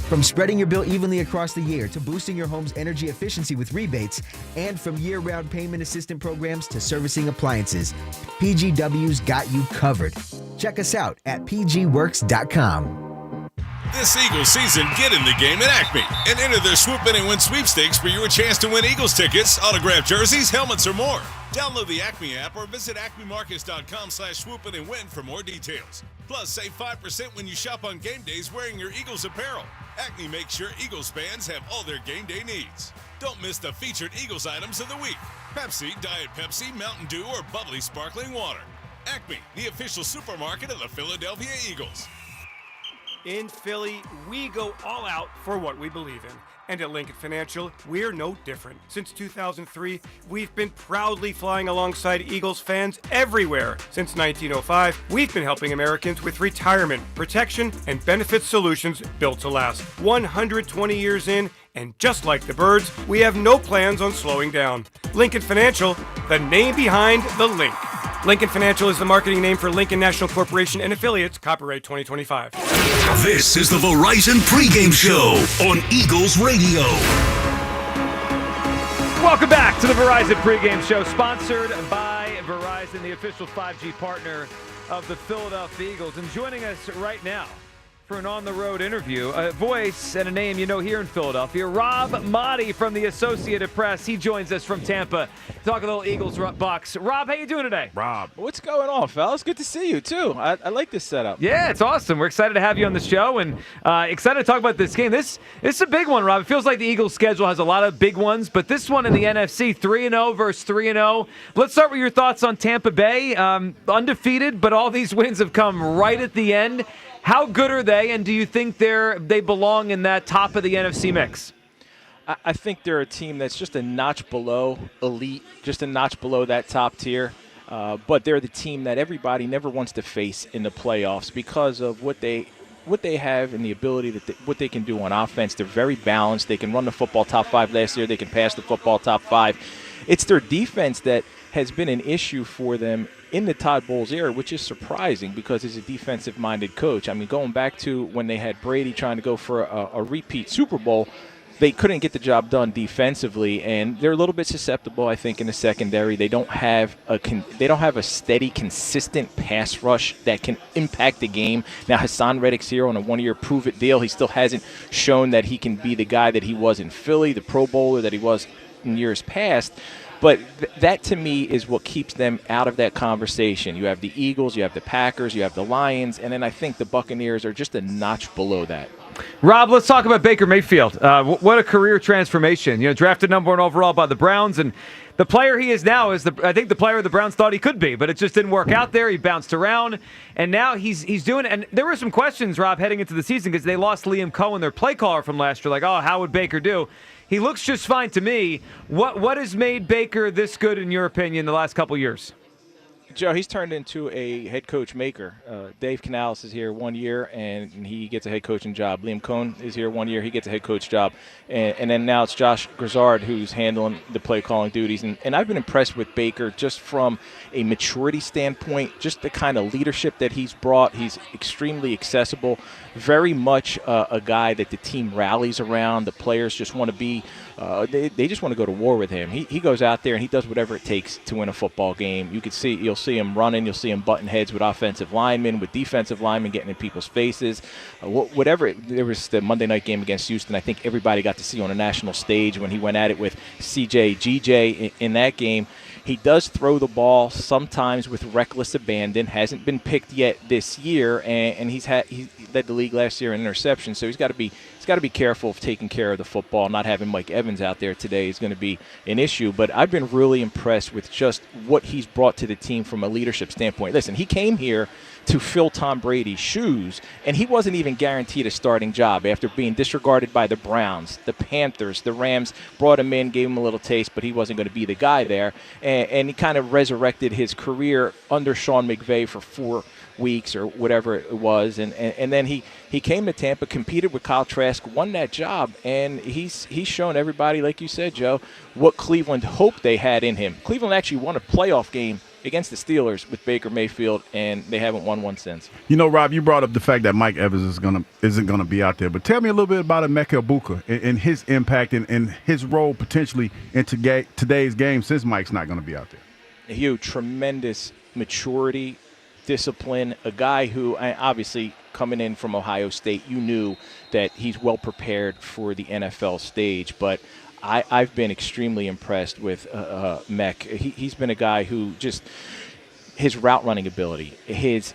From spreading your bill evenly across the year to boosting your home's energy efficiency with rebates, and from year-round payment assistance programs to servicing appliances, PGW's got you covered. Check us out at pgworks.com. This Eagles season, get in the game at Acme and enter their Swoop In and Win sweepstakes for your chance to win Eagles tickets, autographed jerseys, helmets, or more. Download the Acme app or visit acmemarkets.com/swoopin and win for more details. Plus, save 5% when you shop on game days wearing your Eagles apparel. Acme makes sure Eagles fans have all their game day needs. Don't miss the featured Eagles items of the week: Pepsi, Diet Pepsi, Mountain Dew, or bubbly sparkling water. Acme, the official supermarket of the Philadelphia Eagles. In Philly, we go all out for what we believe in. And at Lincoln Financial, we're no different. Since 2003, we've been proudly flying alongside Eagles fans everywhere. Since 1905, we've been helping Americans with retirement, protection, and benefit solutions built to last. 120 years in, and just like the birds, we have no plans on slowing down. Lincoln Financial, the name behind the link. Lincoln Financial is the marketing name for Lincoln National Corporation and affiliates. Copyright 2025. This is the Verizon Pregame Show on Eagles Radio. Welcome back to the Verizon Pregame Show, sponsored by Verizon, the official 5G partner of the Philadelphia Eagles. And joining us right now for an on-the-road interview, a voice and a name you know here in Philadelphia, Rob Maaddi from the Associated Press. He joins us from Tampa, talking a little Eagles Bucks. Rob, how you doing today? Rob. What's going on, fellas? Good to see you, too. I like this setup. Yeah, it's awesome. We're excited to have you on the show and excited to talk about this game. This is a big one, Rob. It feels like the Eagles' schedule has a lot of big oones, but this one in the NFC, 3-0 versus 3-0. Let's start with your thoughts on Tampa Bay. Undefeated, but all these wins have come right at the end. How good are they, and do you think they belong in that top of the NFC mix? I think they're a team that's just a notch below elite, just a notch below that top tier. But they're the team that everybody never wants to face in the playoffs because of what they have and the ability what they can do on offense. They're very balanced. They can run the football top 5 last year. They can pass the football top 5. It's their defense that has been an issue for them in the Todd Bowles era, which is surprising because he's a defensive-minded coach. I mean, going back to when they had Brady trying to go for a repeat Super Bowl, they couldn't get the job done defensively, and they're a little bit susceptible, I think, in the secondary. They don't have a steady, consistent pass rush that can impact the game. Now, Hassan Reddick's here on a one-year prove-it deal. He still hasn't shown that he can be the guy that he was in Philly, the Pro Bowler that he was in years past. But that, to me, is what keeps them out of that conversation. You have the Eagles, you have the Packers, you have the Lions, and then I think the Buccaneers are just a notch below that. Rob, let's talk about Baker Mayfield. What a career transformation. Drafted number 1 overall by the Browns, and the player he is now is I think the player the Browns thought he could be, but it just didn't work out there. He bounced around, and now he's doing it. And there were some questions, Rob, heading into the season because they lost Liam Cohen, their play caller from last year. Like, oh, how would Baker do? He looks just fine to me. What has made Baker this good, in your opinion, the last couple years? Joe, he's turned into a head coach maker. Dave Canales is here 1 year, and he gets a head coaching job. Liam Cohen is here 1 year. He gets a head coach job. And then now it's Josh Grizzard who's handling the play calling duties. And I've been impressed with Baker just from a maturity standpoint, just the kind of leadership that he's brought. He's extremely accessible, very much a guy that the team rallies around. The players just want to be they just want to go to war with him. He goes out there and he does whatever it takes to win a football game. You'll see him running. You'll see him butting heads with offensive linemen, with defensive linemen, getting in people's faces. There was the Monday night game against Houston. I think everybody got to see on a national stage when he went at it with GJ in that game. He does throw the ball sometimes with reckless abandon. Hasn't been picked yet this year, and he led the league last year in interceptions. So he's got to be careful of taking care of the football. Not having Mike Evans out there today is going to be an issue. But I've been really impressed with just what he's brought to the team from a leadership standpoint. Listen, he came here to fill Tom Brady's shoes, and he wasn't even guaranteed a starting job after being disregarded by the Browns, the Panthers, the Rams. Brought him in, gave him a little taste, but he wasn't going to be the guy there. And he kind of resurrected his career under Sean McVay for 4 weeks or whatever it was, and then he came to Tampa, competed with Kyle Trask, won that job, and he's shown everybody, like you said, Joe, what Cleveland hoped they had in him. Cleveland actually won a playoff game against the Steelers with Baker Mayfield, and they haven't won one since. Rob, you brought up the fact that Mike Evans isn't gonna be out there, but tell me a little bit about Emeka Egbuka and his impact and his role potentially in today's game, since Mike's not gonna be out there. Hugh, tremendous maturity, discipline, a guy who obviously coming in from Ohio State, you knew that he's well prepared for the NFL stage, but I've been extremely impressed with Mech. He's been a guy who just his route running ability, his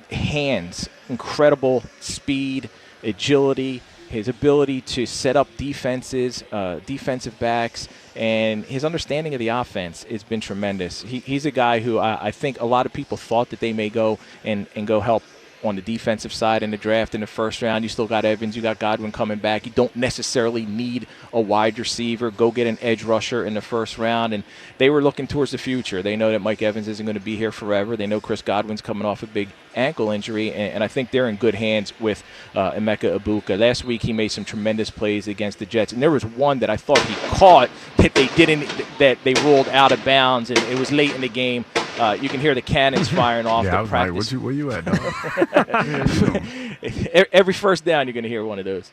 hands, incredible speed, agility, his ability to set up defenses, defensive backs, and his understanding of the offense has been tremendous. He's a guy who I think a lot of people thought that they may go and go help on the defensive side in the draft in the first round. You still got Evans, you got Godwin coming back. You don't necessarily need a wide receiver. Go get an edge rusher in the first round. And they were looking towards the future. They know that Mike Evans isn't going to be here forever. They know Chris Godwin's coming off a big ankle injury, and I think they're in good hands with Emeka Egbuka. Last week he made some tremendous plays against the Jets, and there was one that I thought he caught that they ruled out of bounds, and it was late in the game. You can hear the cannons firing off. Yeah, I was practice. like, where you at, dog? Every first down, you're going to hear one of those.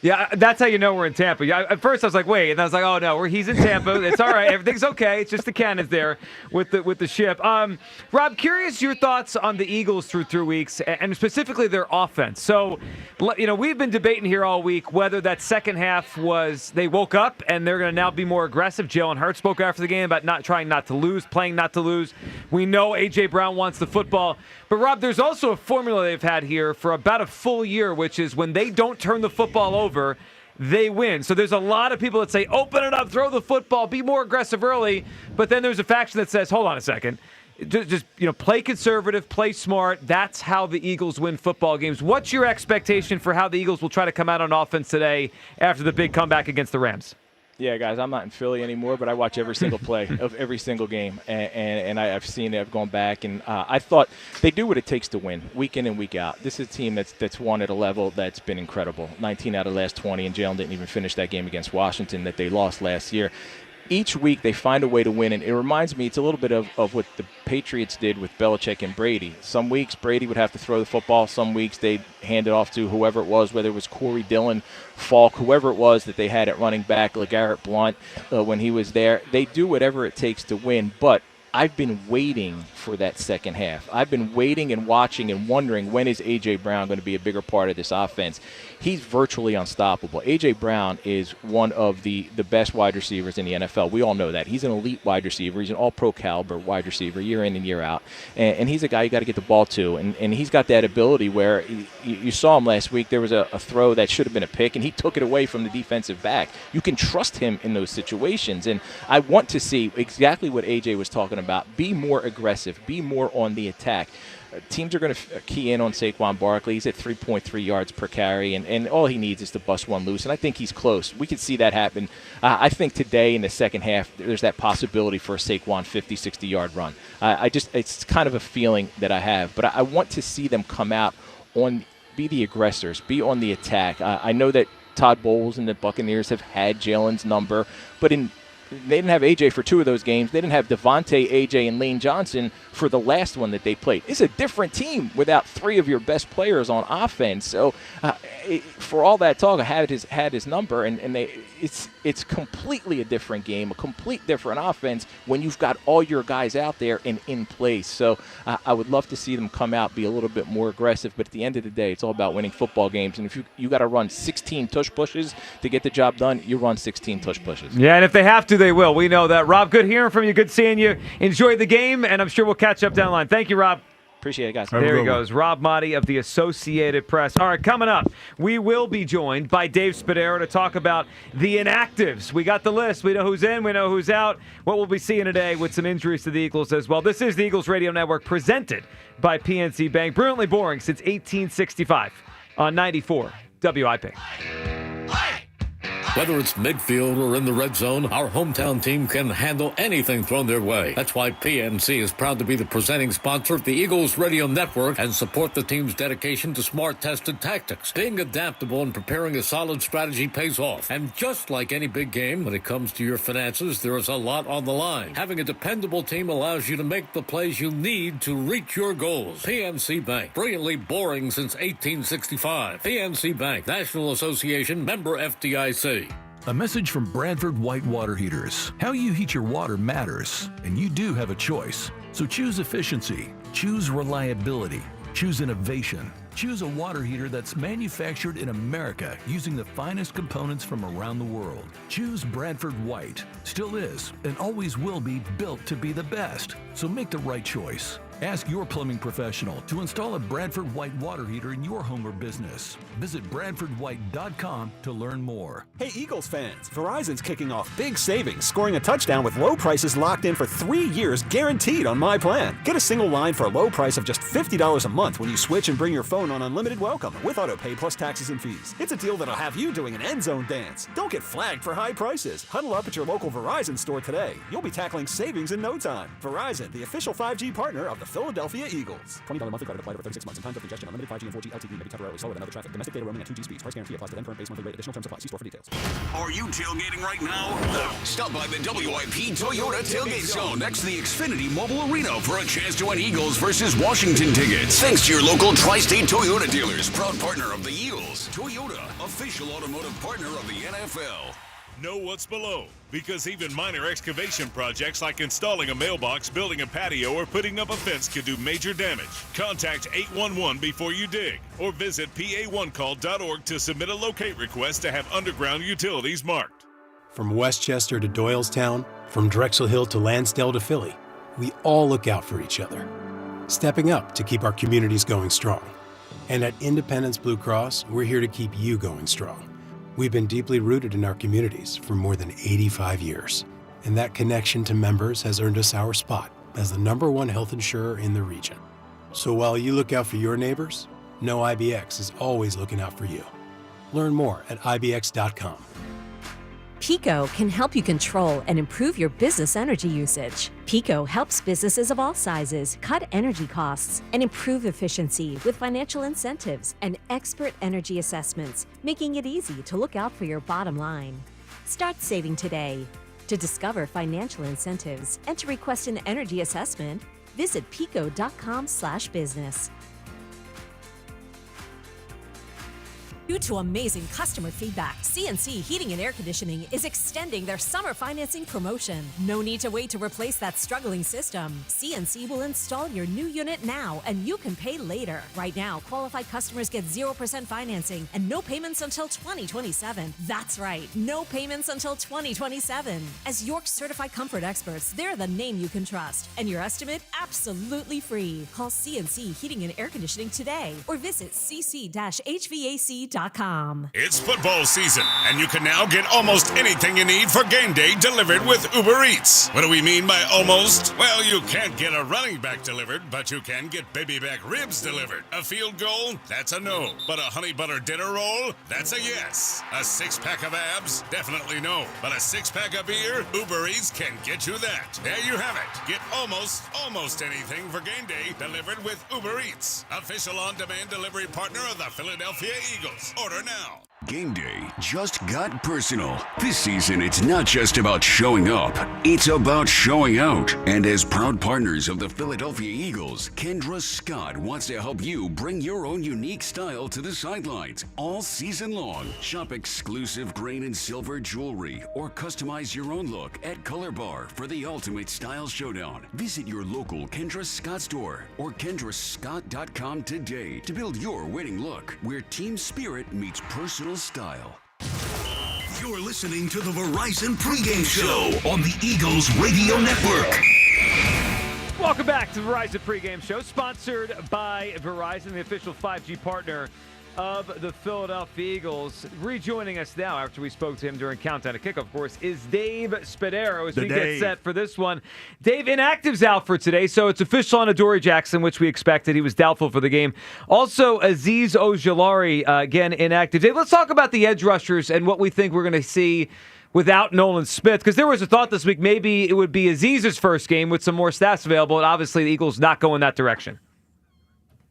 Yeah, that's how you know we're in Tampa. At first, I was like, wait, and I was like, oh no, he's in Tampa. It's all right, everything's okay. It's just the cannons there with the ship. Rob, curious your thoughts on the Eagles through 3 weeks, and specifically their offense. So, we've been debating here all week whether that second half was they woke up and they're going to now be more aggressive. Jalen Hurts spoke after the game about trying not to lose, playing not to lose. We know A.J. Brown wants the football. But, Rob, there's also a formula they've had here for about a full year, which is when they don't turn the football over, they win. So there's a lot of people that say, open it up, throw the football, be more aggressive early. But then there's a faction that says, hold on a second. Just play conservative, play smart. That's how the Eagles win football games. What's your expectation for how the Eagles will try to come out on offense today after the big comeback against the Rams? Yeah, guys, I'm not in Philly anymore, but I watch every single play of every single game, and I've seen it. I've gone back, and I thought they do what it takes to win, week in and week out. This is a team that's won at a level that's been incredible. 19 out of the last 20, and Jalen didn't even finish that game against Washington that they lost last year. each week they find a way to win, and it reminds me, it's a little bit of what the Patriots did with Belichick and Brady. Some weeks Brady would have to throw the football. Some weeks they'd hand it off to whoever it was, whether it was Corey Dillon, Falk, whoever it was that they had at running back, LeGarrette Blount when he was there. They do whatever it takes to win, but I've been waiting for that second half. I've been waiting and watching and wondering, when is A.J. Brown going to be a bigger part of this offense? He's virtually unstoppable. A.J. Brown is one of the best wide receivers in the NFL. We all know that. He's an elite wide receiver. He's an all-pro caliber wide receiver year in and year out. And he's a guy you got to get the ball to. And he's got that ability where you saw him last week. There was a throw that should have been a pick, and he took it away from the defensive back. You can trust him in those situations. And I want to see exactly what A.J. was talking about. Be more aggressive. Be more on the attack. Teams are going to key in on Saquon Barkley. He's at 3.3 yards per carry, and all he needs is to bust one loose, and I think he's close. We could see that happen. I think today in the second half, there's that possibility for a Saquon 50, 60-yard run. It's kind of a feeling that I have, but I want to see them come out be the aggressors, be on the attack. I know that Todd Bowles and the Buccaneers have had Jalen's number, but they didn't have A.J. for 2 of those games. They didn't have Devontae, A.J., and Lane Johnson for the last one that they played. It's a different team without 3 of your best players on offense. So for all that talk, I had his number, and it's completely a different game, a complete different offense when you've got all your guys out there and in place. So I would love to see them come out, be a little bit more aggressive. But at the end of the day, it's all about winning football games. And if you got to run 16 tush pushes to get the job done, you run 16 tush pushes. Yeah, and if they have to, they will. We know that. Rob, good hearing from you. Good seeing you. Enjoy the game, and I'm sure we'll catch up down the line. Thank you, Rob. Appreciate it, guys. There he goes, Rob Motti of the Associated Press. All right, coming up, we will be joined by Dave Spadaro to talk about the Inactives. We got the list. We know who's in. We know who's out. What we'll be seeing today with some injuries to the Eagles as well. This is the Eagles Radio Network presented by PNC Bank. Brilliantly boring since 1865 on 94 WIP. Whether it's midfield or in the red zone, our hometown team can handle anything thrown their way. That's why PNC is proud to be the presenting sponsor of the Eagles Radio Network and support the team's dedication to smart, tested tactics. Being adaptable and preparing a solid strategy pays off. And just like any big game, when it comes to your finances, there is a lot on the line. Having a dependable team allows you to make the plays you need to reach your goals. PNC Bank, brilliantly boring since 1865. PNC Bank, National Association, member FDIC. A message from Bradford White Water Heaters. How you heat your water matters, and you do have a choice. So choose efficiency, choose reliability, choose innovation. Choose a water heater that's manufactured in America using the finest components from around the world. Choose Bradford White. Still is and always will be built to be the best. So make the right choice. Ask your plumbing professional to install a Bradford White water heater in your home or business. Visit BradfordWhite.com to learn more. Hey Eagles fans, Verizon's kicking off big savings, scoring a touchdown with low prices locked in for 3 years guaranteed on my plan. Get a single line for a low price of just $50 a month when you switch and bring your phone on unlimited welcome with auto pay plus taxes and fees. It's a deal that'll have you doing an end zone dance. Don't get flagged for high prices. Huddle up at your local Verizon store today. You'll be tackling savings in no time. Verizon, the official 5G partner of the Philadelphia Eagles. $20 monthly credit applied over 36 months. In times of congestion, unlimited 5G and 4G LTE may be temporarily slower than other traffic. Domestic data roaming at 2G speeds. Price guarantee applies to then current base monthly rate. Additional terms apply. See store for details. Are you tailgating right now? Stop by the WIP Toyota Tailgate Zone next to the Xfinity Mobile Arena for a chance to win Eagles versus Washington tickets. Thanks to your local Tri-State Toyota dealers, proud partner of the Eagles. Toyota, official automotive partner of the NFL. Know what's below, because even minor excavation projects like installing a mailbox, building a patio, or putting up a fence can do major damage. Contact 811 before you dig, or visit pa1call.org to submit a locate request to have underground utilities marked. From Westchester to Doylestown, from Drexel Hill to Lansdale to Philly, we all look out for each other, stepping up to keep our communities going strong. And at Independence Blue Cross, we're here to keep you going strong. We've been deeply rooted in our communities for more than 85 years, and that connection to members has earned us our spot as the #1 health insurer in the region. So while you look out for your neighbors, know IBX is always looking out for you. Learn more at IBX.com. Pico can help you control and improve your business energy usage. Pico helps businesses of all sizes cut energy costs and improve efficiency with financial incentives and expert energy assessments, making it easy to look out for your bottom line. Start saving today. To discover financial incentives and to request an energy assessment, visit pico.com/business. Due to amazing customer feedback, CNC Heating and Air Conditioning is extending their summer financing promotion. No need to wait to replace that struggling system. CNC will install your new unit now, and you can pay later. Right now, qualified customers get 0% financing and no payments until 2027. That's right, no payments until 2027. As York's certified comfort experts, they're the name you can trust, and your estimate absolutely free. Call CNC Heating and Air Conditioning today or visit cc-hvac.com. It's football season, and you can now get almost anything you need for game day delivered with Uber Eats. What do we mean by almost? Well, you can't get a running back delivered, but you can get baby back ribs delivered. A field goal? That's a no. But a honey butter dinner roll? That's a yes. A six-pack of abs? Definitely no. But a six-pack of beer? Uber Eats can get you that. There you have it. Get almost anything for game day delivered with Uber Eats. Official on-demand delivery partner of the Philadelphia Eagles. Order now. Game day just got personal. This season, it's not just about showing up, it's about showing out. And as proud partners of the Philadelphia Eagles, Kendra Scott wants to help you bring your own unique style to the sidelines all season long. Shop exclusive grain and silver jewelry or customize your own look at Color Bar for the ultimate style showdown. Visit your local Kendra Scott store or kendrascott.com today to build your winning look, where team spirit meets personal style. You're listening to the Verizon Pregame Show on the Eagles Radio Network. Welcome back to the Verizon Pregame Show, sponsored by Verizon, the official 5G partner of the Philadelphia Eagles. Rejoining us now after we spoke to him during Countdown to Kickoff, of course, is Dave Spadaro as we get set for this one. Dave, Inactives out for today, so it's official on Adoree Jackson, which we expected. He was doubtful for the game. Also, Azeez Ojulari, again, inactive. Dave, let's talk about the edge rushers and what we think we're going to see without Nolan Smith, because there was a thought this week maybe it would be Azeez's first game with some more stats available, and obviously the Eagles not go in that direction.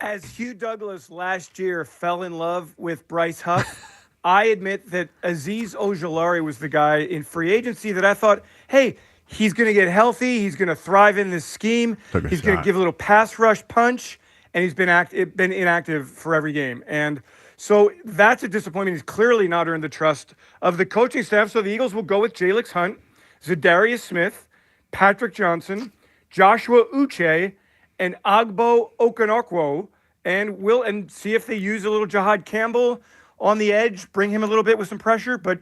As Hugh Douglas last year fell in love with Bryce Huff, I admit that Azeez Ojulari was the guy in free agency that I thought, hey, he's going to get healthy. He's going to thrive in this scheme. He's going to give a little pass rush punch, and he's been inactive for every game. And so that's a disappointment. He's clearly not earned the trust of the coaching staff. So the Eagles will go with Jalix Hunt, Zadarius Smith, Patrick Johnson, Joshua Uche, and Agbo Okonokwo, and see if they use a little Jahad Campbell on the edge, bring him a little bit with some pressure. But,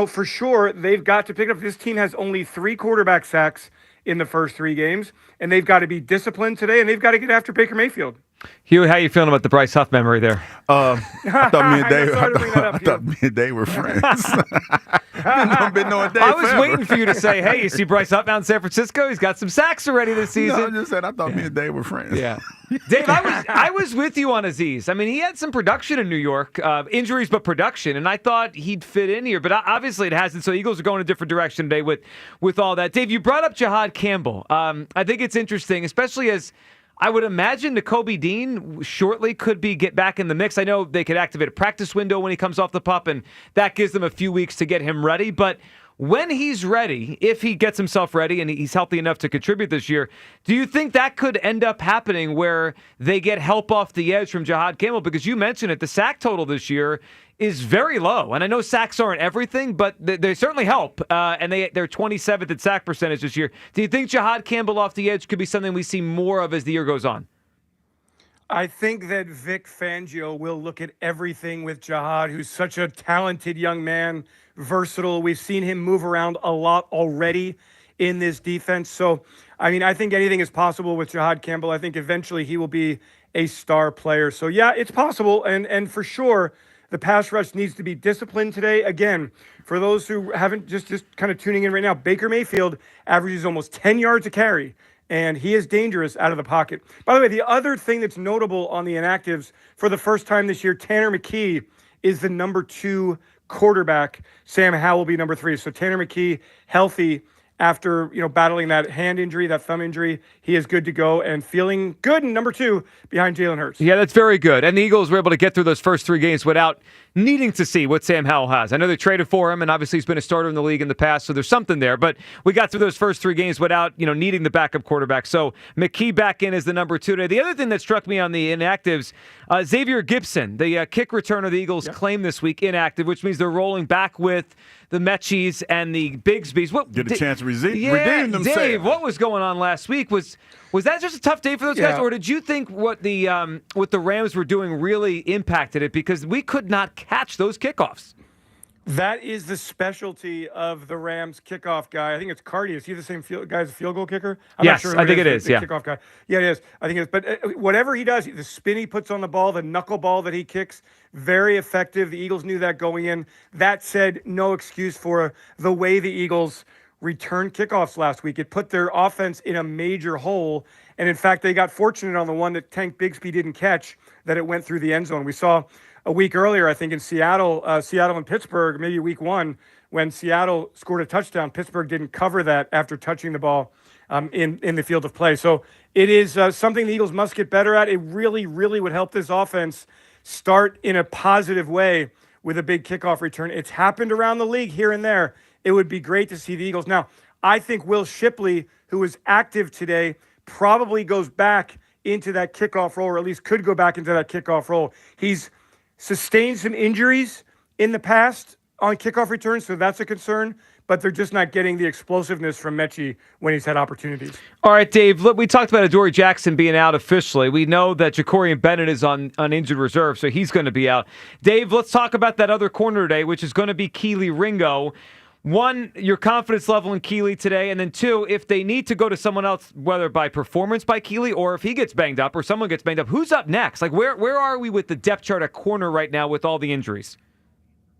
for sure, they've got to pick up. This team has only 3 quarterback sacks in the first 3 games, and they've got to be disciplined today, and they've got to get after Baker Mayfield. Hugh, how you feeling about the Bryce Huff memory there? I thought me and Dave were friends. Been knowing Dave I was forever. waiting for you to say, hey, you see Bryce Huff out in San Francisco? He's got some sacks already this season. No, I'm just saying, I thought me and Dave were friends. Yeah. Dave, I was with you on Azeez. I mean, he had some production in New York, injuries but production, and I thought he'd fit in here. But obviously it hasn't, so Eagles are going a different direction today with all that. Dave, you brought up Jahad Campbell. I think it's interesting, especially as I would imagine Nakobe Dean shortly could get back in the mix. I know they could activate a practice window when he comes off the pup, and that gives them a few weeks to get him ready. But when he's ready, if he gets himself ready and he's healthy enough to contribute this year, do you think that could end up happening where they get help off the edge from Jahad Campbell? Because you mentioned it, the sack total this year is very low. And I know sacks aren't everything, but they certainly help. And they're 27th in sack percentage this year. Do you think Jahad Campbell off the edge could be something we see more of as the year goes on? I think that Vic Fangio will look at everything with Jahad, who's such a talented young man, versatile. We've seen him move around a lot already in this defense. So, I think anything is possible with Jahad Campbell. I think eventually he will be a star player. So, yeah, it's possible. And for sure, the pass rush needs to be disciplined today. Again, for those who haven't just kind of tuning in right now, Baker Mayfield averages almost 10 yards a carry, and he is dangerous out of the pocket. By the way, the other thing that's notable on the inactives, for the first time this year, Tanner McKee is the number 2 quarterback. Sam Howell will be number 3. So Tanner McKee, healthy after battling that hand injury, that thumb injury. He is good to go and feeling good. And number 2 behind Jalen Hurts. Yeah, that's very good. And the Eagles were able to get through those first 3 games without needing to see what Sam Howell has. I know they traded for him, and obviously he's been a starter in the league in the past, so there's something there. But we got through those first 3 games without needing the backup quarterback. So McKee back in as the number 2 today. The other thing that struck me on the inactives, Xavier Gibson, the kick returner the Eagles claimed this week, inactive, which means they're rolling back with the Mechis and the Bigsbys. Get a chance to redeem themselves. Dave, what was going on last week? Was that just a tough day for those guys, or did you think what the Rams were doing really impacted it? Because we could not catch those kickoffs. That is the specialty of the Rams kickoff guy. I think it's Cardi. Is he the same guy as a field goal kicker? I'm yes, not sure I think it is. The kickoff guy. Yeah, it is. I think it is. But whatever he does, the spin he puts on the ball, the knuckleball that he kicks, very effective. The Eagles knew that going in. That said, no excuse for the way the Eagles returned kickoffs last week. It put their offense in a major hole. And in fact, they got fortunate on the one that Tank Bigsby didn't catch, that it went through the end zone. We saw a week earlier, I think, in Seattle and Pittsburgh, maybe week 1, when Seattle scored a touchdown. Pittsburgh didn't cover that after touching the ball in the field of play. So it is something the Eagles must get better at. It really, really would help this offense start in a positive way with a big kickoff return. It's happened around the league here and there. It would be great to see the Eagles. Now, I think Will Shipley, who was active today, probably goes back into that kickoff role, or at least could go back into that kickoff role. He's sustained some injuries in the past on kickoff returns, so that's a concern, but they're just not getting the explosiveness from Mechie when he's had opportunities. All right, Dave, look, we talked about Adoree Jackson being out officially. We know that Jacorian Bennett is on injured reserve, so he's going to be out. Dave, let's talk about that other corner today, which is going to be Kelee Ringo. 1, your confidence level in Kelee today, and then 2, if they need to go to someone else, whether by performance by Kelee or if he gets banged up or someone gets banged up, who's up next? Like, where are we with the depth chart at corner right now with all the injuries?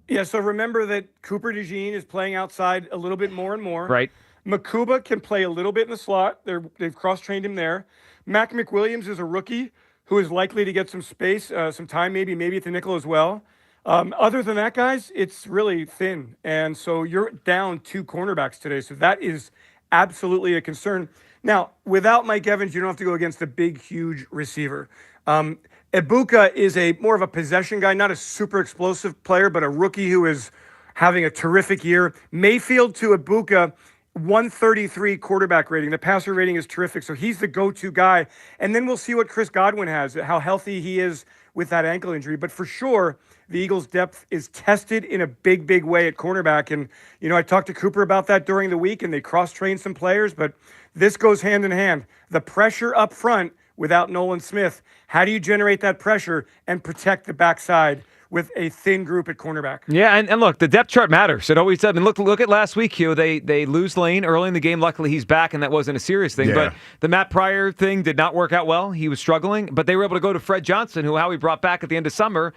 Yeah, so remember that Cooper DeJean is playing outside a little bit more and more. Right. Makuba can play a little bit in the slot. They've cross-trained him there. Mac McWilliams is a rookie who is likely to get some space, some time, maybe at the nickel as well. Other than that, guys, it's really thin. And so you're down 2 cornerbacks today. So that is absolutely a concern. Now, without Mike Evans, you don't have to go against a big, huge receiver. Ibuka is more of a possession guy, not a super explosive player, but a rookie who is having a terrific year. Mayfield to Ibuka, 133 quarterback rating. The passer rating is terrific. So he's the go-to guy. And then we'll see what Chris Godwin has, how healthy he is with that ankle injury. But for sure, the Eagles' depth is tested in a big, big way at cornerback. And, I talked to Cooper about that during the week, and they cross-trained some players. But this goes hand in hand. The pressure up front without Nolan Smith. How do you generate that pressure and protect the backside with a thin group at cornerback? Yeah, and look, the depth chart matters. It always does. I mean, look at last week, Hugh. They lose Lane early in the game. Luckily, he's back, and that wasn't a serious thing. Yeah. But the Matt Pryor thing did not work out well. He was struggling. But they were able to go to Fred Johnson, who Howie brought back at the end of summer.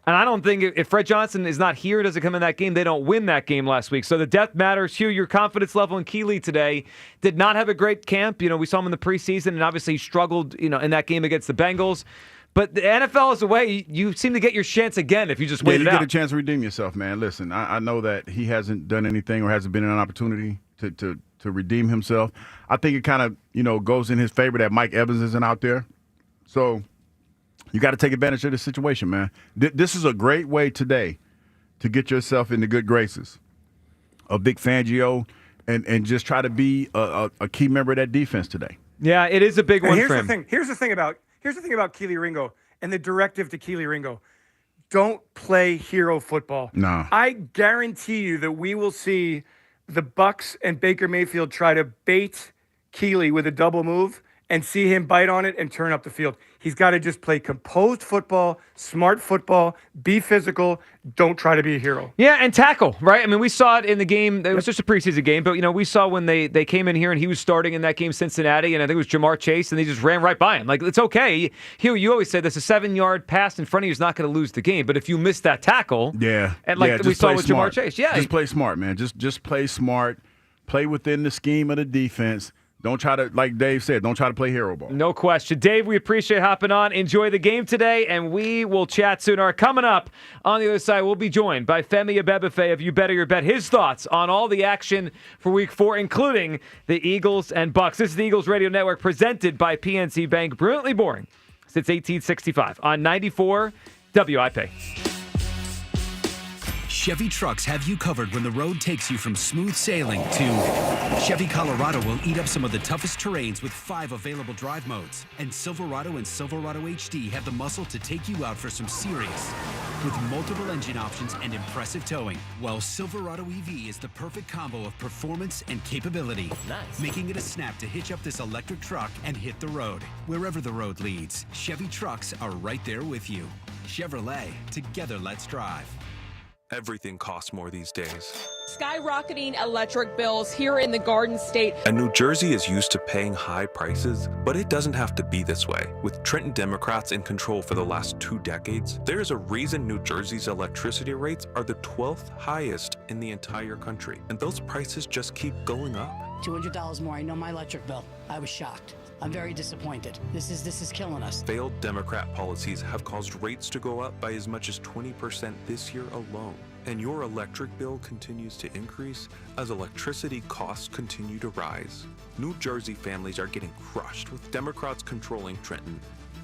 And I don't think if Fred Johnson is not here, doesn't come in that game, they don't win that game last week. So the depth matters. Hugh, your confidence level in Kelee today did not have a great camp. We saw him in the preseason, and obviously he struggled, in that game against the Bengals. But the NFL is a way you seem to get your chance again if you just wait it out. You get a chance to redeem yourself, man. Listen, I know that he hasn't done anything or hasn't been in an opportunity to redeem himself. I think it kind of, goes in his favor that Mike Evans isn't out there. So you got to take advantage of the situation, man. This is a great way today to get yourself into good graces of Vic Fangio and just try to be a key member of that defense today. Yeah, it is a big one for him. Here's the thing about Kelee Ringo and the directive to Kelee Ringo. Don't play hero football. No. I guarantee you that we will see the Bucs and Baker Mayfield try to bait Kelee with a double move and see him bite on it and turn up the field. He's got to just play composed football, smart football, be physical. Don't try to be a hero. Yeah, and tackle, right? I mean, we saw it in the game. It was just a preseason game, but, we saw when they came in here and he was starting in that game, Cincinnati, and I think it was Jamar Chase, and they just ran right by him. Like, it's okay. Hugh, you always say this, a 7-yard pass in front of you is not going to lose the game, but if you miss that tackle, and we saw with Jamar Chase. Yeah. Just play smart, man. Just play smart. Play within the scheme of the defense. Don't try to, like Dave said, don't try to play hero ball. No question. Dave, we appreciate hopping on. Enjoy the game today, and we will chat soon. Coming up on the other side, we'll be joined by Femi Abebefe of You Better Your Bet. His thoughts on all the action for Week 4, including the Eagles and Bucks. This is the Eagles Radio Network presented by PNC Bank. Brilliantly boring since 1865 on 94 WIP. Chevy trucks have you covered when the road takes you from smooth sailing to Chevy Colorado will eat up some of the toughest terrains with 5 available drive modes. And Silverado and Silverado HD have the muscle to take you out for some serious. With multiple engine options and impressive towing, while Silverado EV is the perfect combo of performance and capability. Nice. Making it a snap to hitch up this electric truck and hit the road. Wherever the road leads, Chevy trucks are right there with you. Chevrolet, together let's drive. Everything costs more these days. Skyrocketing electric bills here in the Garden State. And New Jersey is used to paying high prices, but it doesn't have to be this way. With Trenton Democrats in control for the last 2 decades, there is a reason New Jersey's electricity rates are the 12th highest in the entire country. And those prices just keep going up. $200 more. I know my electric bill. I was shocked. I'm very disappointed. This is killing us. Failed Democrat policies have caused rates to go up by as much as 20% this year alone. And your electric bill continues to increase as electricity costs continue to rise. New Jersey families are getting crushed with Democrats controlling Trenton.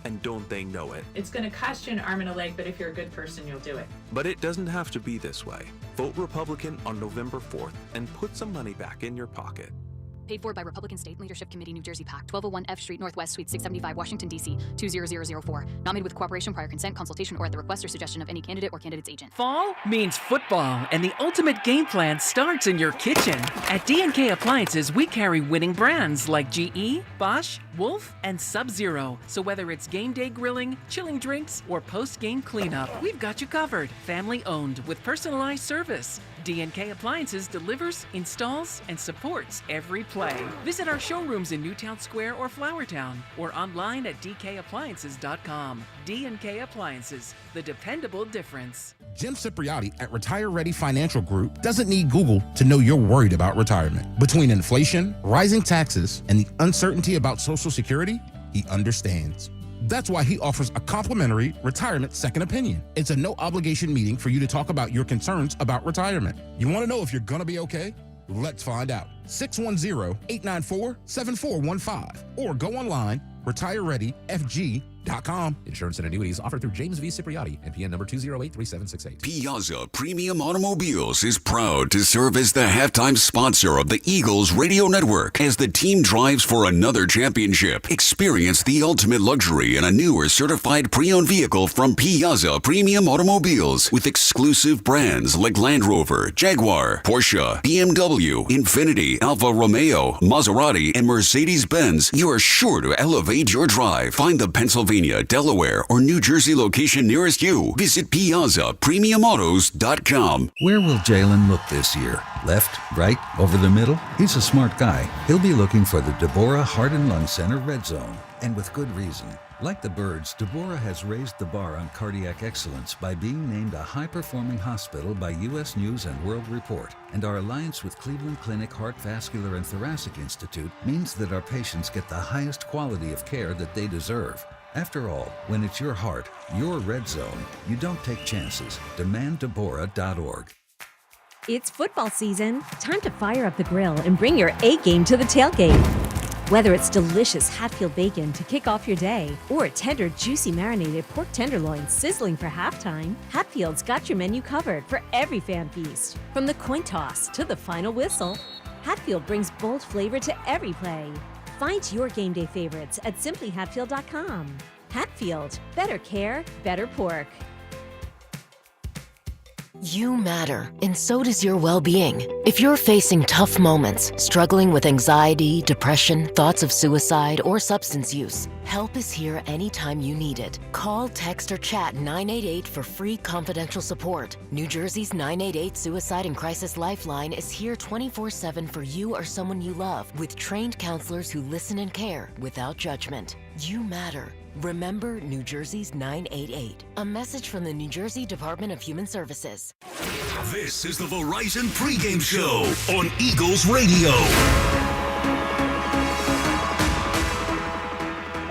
And don't they know it? It's going to cost you an arm and a leg, but if you're a good person, you'll do it. But it doesn't have to be this way. Vote Republican on November 4th and put some money back in your pocket. Paid for by Republican State Leadership Committee, New Jersey PAC, 1201 F Street Northwest, Suite 675, Washington, D.C., 20004. Not made with cooperation, prior consent, consultation, or at the request or suggestion of any candidate or candidate's agent. Fall means football, and the ultimate game plan starts in your kitchen. At D&K Appliances, we carry winning brands like GE, Bosch, Wolf, and Sub-Zero. So whether it's game day grilling, chilling drinks, or post-game cleanup, we've got you covered. Family owned with personalized service. D&K Appliances delivers, installs, and supports every play. Visit our showrooms in Newtown Square or Flowertown, or online at dkappliances.com. D&K Appliances, the dependable difference. Jim Cipriotti at Retire Ready Financial Group doesn't need Google to know you're worried about retirement. Between inflation, rising taxes, and the uncertainty about Social Security, he understands. That's why he offers a complimentary retirement second opinion. It's a no-obligation meeting for you to talk about your concerns about retirement. You want to know if you're going to be okay? Let's find out. 610-894-7415 or go online, retirereadyfg.com. Insurance and annuities offered through James V. Cipriotti, NPN number 2083768. Piazza Premium Automobiles is proud to serve as the halftime sponsor of the Eagles Radio Network as the team drives for another championship. Experience the ultimate luxury in a newer certified pre-owned vehicle from Piazza Premium Automobiles with exclusive brands like Land Rover, Jaguar, Porsche, BMW, Infiniti, Alfa Romeo, Maserati, and Mercedes-Benz. You are sure to elevate your drive. Find the Pennsylvania, Delaware, or New Jersey location nearest you. Visit PiazzaPremiumAutos.com. Where will Jalen look this year? Left, right, over the middle? He's a smart guy. He'll be looking for the Deborah Heart and Lung Center Red Zone, and with good reason. Like the Birds, Deborah has raised the bar on cardiac excellence by being named a high-performing hospital by U.S. News & World Report. And our alliance with Cleveland Clinic Heart, Vascular, and Thoracic Institute means that our patients get the highest quality of care that they deserve. After all, when it's your heart, your red zone, you don't take chances. DemandDeborah.org. It's football season. Time to fire up the grill and bring your A game to the tailgate. Whether it's delicious Hatfield bacon to kick off your day or tender, juicy marinated pork tenderloin sizzling for halftime, Hatfield's got your menu covered for every fan feast. From the coin toss to the final whistle, Hatfield brings bold flavor to every play. Find your game day favorites at simplyhatfield.com. Hatfield, better care, better pork. You matter, and so does your well-being. If you're facing tough moments, struggling with anxiety, depression, thoughts of suicide, or substance use, help is here anytime you need it. Call, text, or chat 988 for free confidential support. New Jersey's 988 Suicide and Crisis Lifeline is here 24/7 for you or someone you love, with trained counselors who listen and care without judgment. You matter. Remember New Jersey's 988. A message from the New Jersey Department of Human Services. This is the Verizon Pregame Show on Eagles Radio.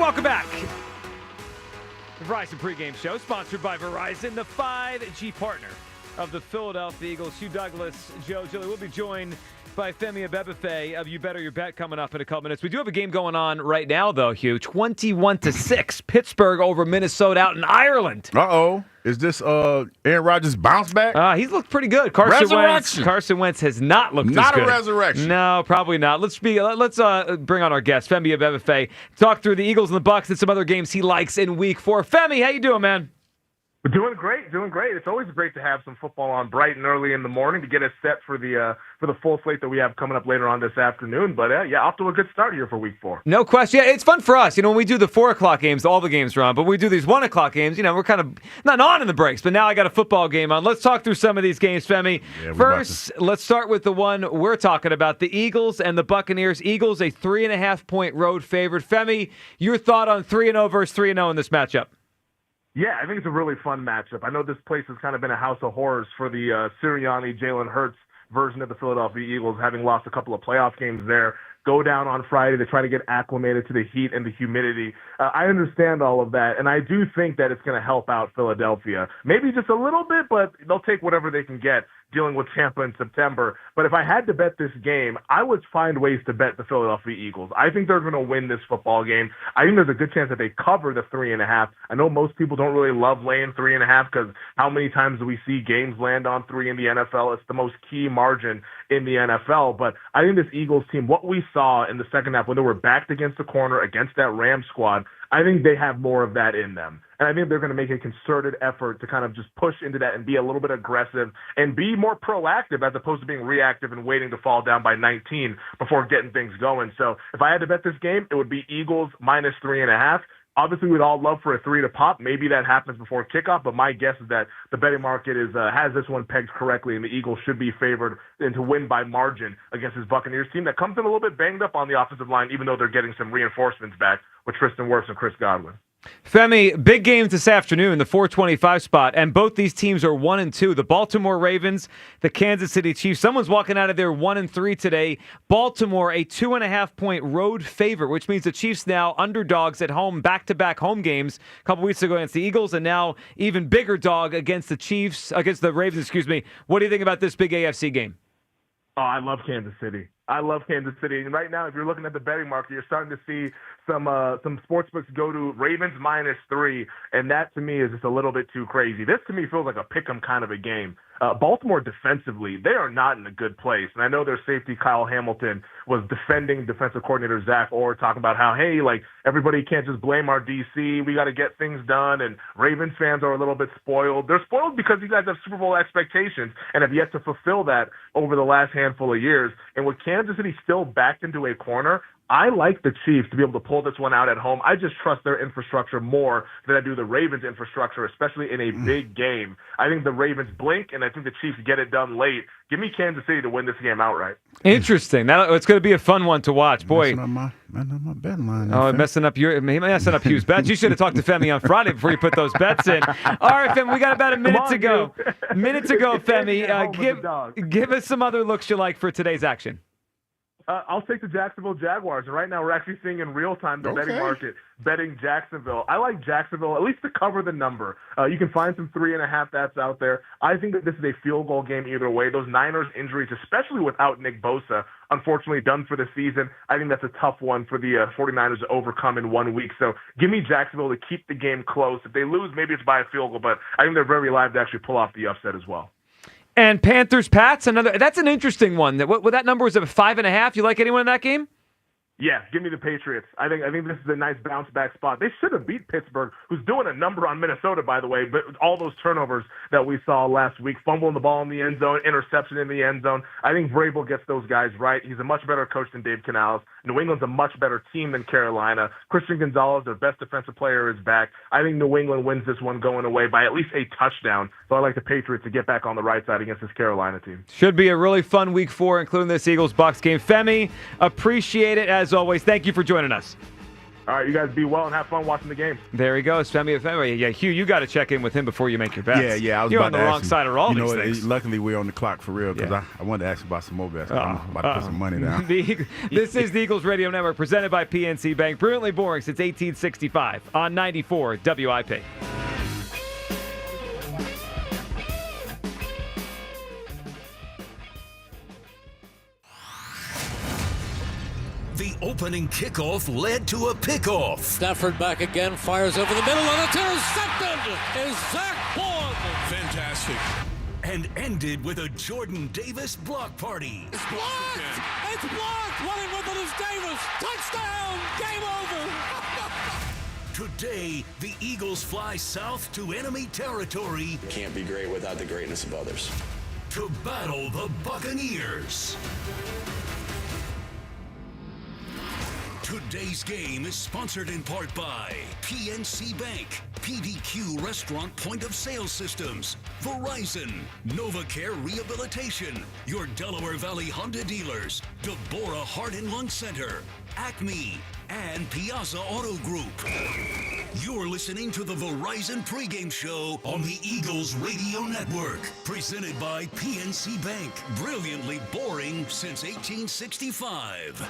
welcome back. The Verizon pregame show, sponsored by Verizon, the 5G partner of the Philadelphia Eagles. Hugh Douglas, Joe Giglio will be joined by Femi Abebefe of You Better Your Bet coming up in a couple minutes. We do have a game going on right now, though, Hugh. 21-6, Pittsburgh over Minnesota out in Ireland. Uh-oh. Is this Aaron Rodgers' bounce back? He's looked pretty good. Carson Wentz has not looked as good. Not a resurrection. No, probably not. Let's bring on our guest, Femi Abebefe, talk through the Eagles and the Bucs and some other games he likes in Week 4. Femi, how you doing, man? We're doing great. It's always great to have some football on bright and early in the morning to get us set for the full slate that we have coming up later on this afternoon. But off to a good start here for Week 4. No question. Yeah, it's fun for us. When we do the 4 o'clock games, all the games are on. But we do these 1 o'clock games, we're kind of not on in the breaks. But now I got a football game on. Let's talk through some of these games, Femi. Yeah, first, let's start with the one we're talking about, the Eagles and the Buccaneers. Eagles, a 3.5-point road favorite. Femi, your thought on 3-0 versus 3-0 in this matchup? Yeah, I think it's a really fun matchup. I know this place has kind of been a house of horrors for the Sirianni, Jalen Hurts version of the Philadelphia Eagles, having lost a couple of playoff games there. Go down on Friday to try to get acclimated to the heat and the humidity. I understand all of that, and I do think that it's going to help out Philadelphia. Maybe just a little bit, but they'll take whatever they can get dealing with Tampa in September. But if I had to bet this game, I would find ways to bet the Philadelphia Eagles. I think they're going to win this football game. I think there's a good chance that they cover the 3.5. I know most people don't really love laying 3.5 because how many times do we see games land on 3 in the NFL? It's the most key margin in the NFL. But I think this Eagles team, what we saw in the second half when they were backed against the corner against that Rams squad, I think they have more of that in them. And I think they're going to make a concerted effort to kind of just push into that and be a little bit aggressive and be more proactive as opposed to being reactive and waiting to fall down by 19 before getting things going. So if I had to bet this game, it would be Eagles minus 3.5. Obviously, we'd all love for a 3 to pop. Maybe that happens before kickoff, but my guess is that the betting market has this one pegged correctly, and the Eagles should be favored and to win by margin against this Buccaneers team that comes in a little bit banged up on the offensive line, even though they're getting some reinforcements back with Tristan Wirfs and Chris Godwin. Femi, big games this afternoon, the 425 spot, and both these teams are 1-2. The Baltimore Ravens, the Kansas City Chiefs. Someone's walking out of there 1-3 today. Baltimore, a 2.5-point road favorite, which means the Chiefs now underdogs at home, back-to-back home games. A couple weeks ago against the Eagles, and now even bigger dog against the Ravens. What do you think about this big AFC game? Oh, I love Kansas City. And right now, if you're looking at the betting market, you're starting to see some sportsbooks go to Ravens minus 3, and that to me is just a little bit too crazy. This to me feels like a pick'em kind of a game. Baltimore defensively, they are not in a good place. And I know their safety, Kyle Hamilton, was defending defensive coordinator Zach Orr, talking about how, hey, everybody can't just blame our DC. We got to get things done. And Ravens fans are a little bit spoiled. They're spoiled because you guys have Super Bowl expectations and have yet to fulfill that over the last handful of years. And with Kansas City still backed into a corner, I like the Chiefs to be able to pull this one out at home. I just trust their infrastructure more than I do the Ravens' infrastructure, especially in a big game. I think the Ravens blink, and I think the Chiefs get it done late. Give me Kansas City to win this game outright. Interesting. It's going to be a fun one to watch. Boy, my betting line. Oh, messing up Hugh's bets. You should have talked to Femi on Friday before you put those bets in. All right, Femi, we got about a minute to go. Femi. Give us some other looks you like for today's action. I'll take the Jacksonville Jaguars. And right now we're actually seeing in real time the betting market betting Jacksonville. I like Jacksonville, at least to cover the number. You can find some 3.5 that's out there. I think that this is a field goal game either way. Those Niners injuries, especially without Nick Bosa, unfortunately done for the season. I think that's a tough one for the 49ers to overcome in 1 week. So give me Jacksonville to keep the game close. If they lose, maybe it's by a field goal, but I think they're very live to actually pull off the upset as well. And Panthers-Pats, that's an interesting one. That number was at 5.5. You like anyone in that game? Yeah, give me the Patriots. I think this is a nice bounce-back spot. They should have beat Pittsburgh, who's doing a number on Minnesota, by the way, but all those turnovers that we saw last week, fumbling the ball in the end zone, interception in the end zone. I think Vrabel gets those guys right. He's a much better coach than Dave Canales. New England's a much better team than Carolina. Christian Gonzalez, their best defensive player, is back. I think New England wins this one going away by at least a touchdown. So I like the Patriots to get back on the right side against this Carolina team. Should be a really fun Week 4, including this Eagles-Bucs game. Femi, appreciate it as always. Thank you for joining us. All right, you guys be well and have fun watching the game. There he goes. Yeah, Hugh, you got to check in with him before you make your bets. Yeah. You're on the wrong side of all these things. Luckily, we're on the clock for real because I wanted to ask you about some more bets. I'm about to put some money down. This is the Eagles Radio Network presented by PNC Bank. Brilliantly boring since 1865 on 94 WIP. The opening kickoff led to a pickoff. Stafford back again, fires over the middle, and it's intercepted. Is Zach Bourne. Fantastic. And ended with a Jordan Davis block party. It's blocked! It's blocked! Running with it is Davis. Touchdown! Game over! Today, the Eagles fly south to enemy territory. Can't be great without the greatness of others. To battle the Buccaneers. Today's game is sponsored in part by PNC Bank, PDQ Restaurant Point of Sale Systems, Verizon, NovaCare Rehabilitation, your Delaware Valley Honda dealers, Deborah Heart and Lung Center, Acme, and Piazza Auto Group. You're listening to the Verizon Pregame Show on the Eagles Radio Network, presented by PNC Bank. Brilliantly boring since 1865.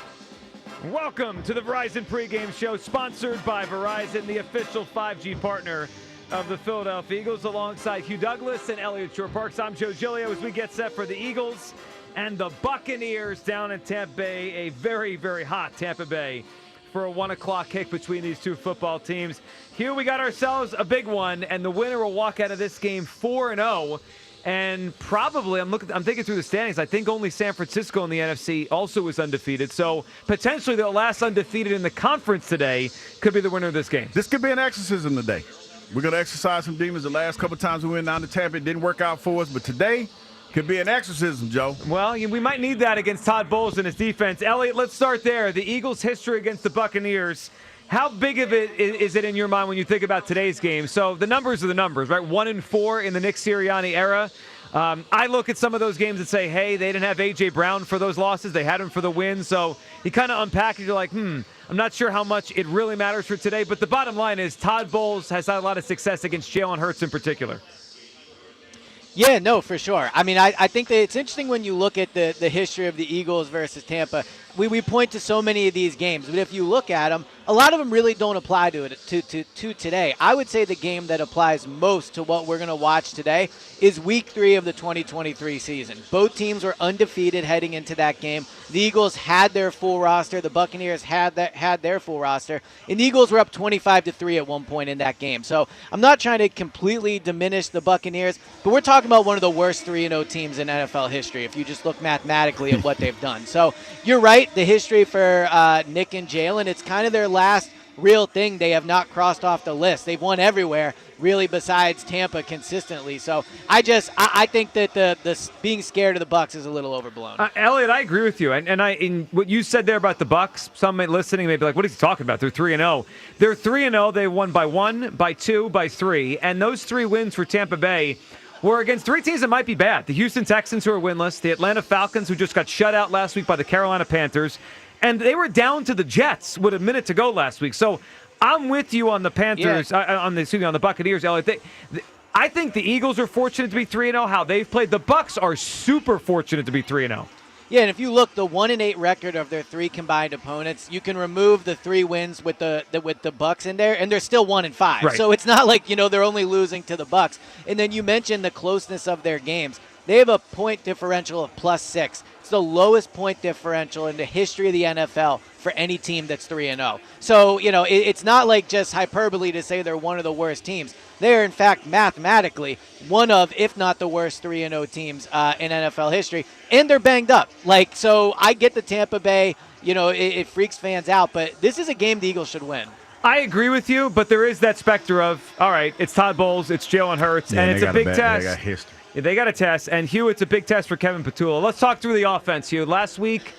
Welcome to the Verizon Pregame Show, sponsored by Verizon, the official 5G partner of the Philadelphia Eagles, alongside Hugh Douglas and Eliot Shorr-Parks. I'm Joe Giglio as we get set for the Eagles and the Buccaneers down in Tampa Bay, a very, very hot Tampa Bay, for a 1 o'clock kick between these two football teams. Hugh, we got ourselves a big one, and the winner will walk out of this game 4-0. And probably, I'm thinking through the standings, I think only San Francisco in the NFC also is undefeated. So potentially the last undefeated in the conference today could be the winner of this game. This could be an exorcism today. We're going to exorcise some demons. The last couple times we went down to Tampa, it didn't work out for us. But today could be an exorcism, Joe. Well, we might need that against Todd Bowles and his defense. Elliot, let's start there. The Eagles' history against the Buccaneers. How big of it is it in your mind when you think about today's game? So the numbers are the numbers, right? 1-4 in the Nick Sirianni era. I look at some of those games and say, hey, they didn't have A.J. Brown for those losses. They had him for the win. So you kind of unpack it. You're like, I'm not sure how much it really matters for today. But the bottom line is Todd Bowles has had a lot of success against Jalen Hurts in particular. Yeah, no, for sure. I mean, I think that it's interesting when you look at the history of the Eagles versus Tampa. We point to so many of these games, but if you look at them, a lot of them really don't apply to today. I would say the game that applies most to what we're going to watch today is Week 3 of the 2023 season. Both teams were undefeated heading into that game. The Eagles had their full roster. The Buccaneers had their full roster. And the Eagles were up 25-3 at one point in that game. So I'm not trying to completely diminish the Buccaneers, but we're talking about one of the worst 3-0 teams in NFL history if you just look mathematically at what they've done. So you're right. The history for Nick and Jalen, it's kind of their last real thing. They have not crossed off the list. They've won everywhere, really, besides Tampa consistently. So I think that the being scared of the Bucs is a little overblown. Elliot, I agree with you. And in what you said there about the Bucs, some listening may be like, what is he talking about? They're 3-0. They're 3-0. They won by 1, by 2, by 3. And those 3 wins for Tampa Bay were against 3 teams that might be bad. The Houston Texans, who are winless, the Atlanta Falcons, who just got shut out last week by the Carolina Panthers, and they were down to the Jets with a minute to go last week. So I'm with you on the Panthers, on the Buccaneers, Elliot. I think the Eagles are fortunate to be 3-0. How they've played, the Bucs are super fortunate to be 3-0. Yeah, and if you look, the 1-8 record of their 3 combined opponents, you can remove the 3 wins with the Bucs in there, and they're still 1-5. Right. So it's not like they're only losing to the Bucs. And then you mentioned the closeness of their games. They have a point differential of +6. It's the lowest point differential in the history of the NFL for any team that's 3-0. So it's not like just hyperbole to say they're one of the worst teams. They're, in fact, mathematically one of, if not the worst 3-0 teams in NFL history, and they're banged up. So I get the Tampa Bay, it freaks fans out, but this is a game the Eagles should win. I agree with you, but there is that specter of, all right, it's Todd Bowles, it's Jalen Hurts, and it's a big test. They got history. Yeah, they got a test, and Hugh, it's a big test for Kevin Patulo. Let's talk through the offense, Hugh. Last week,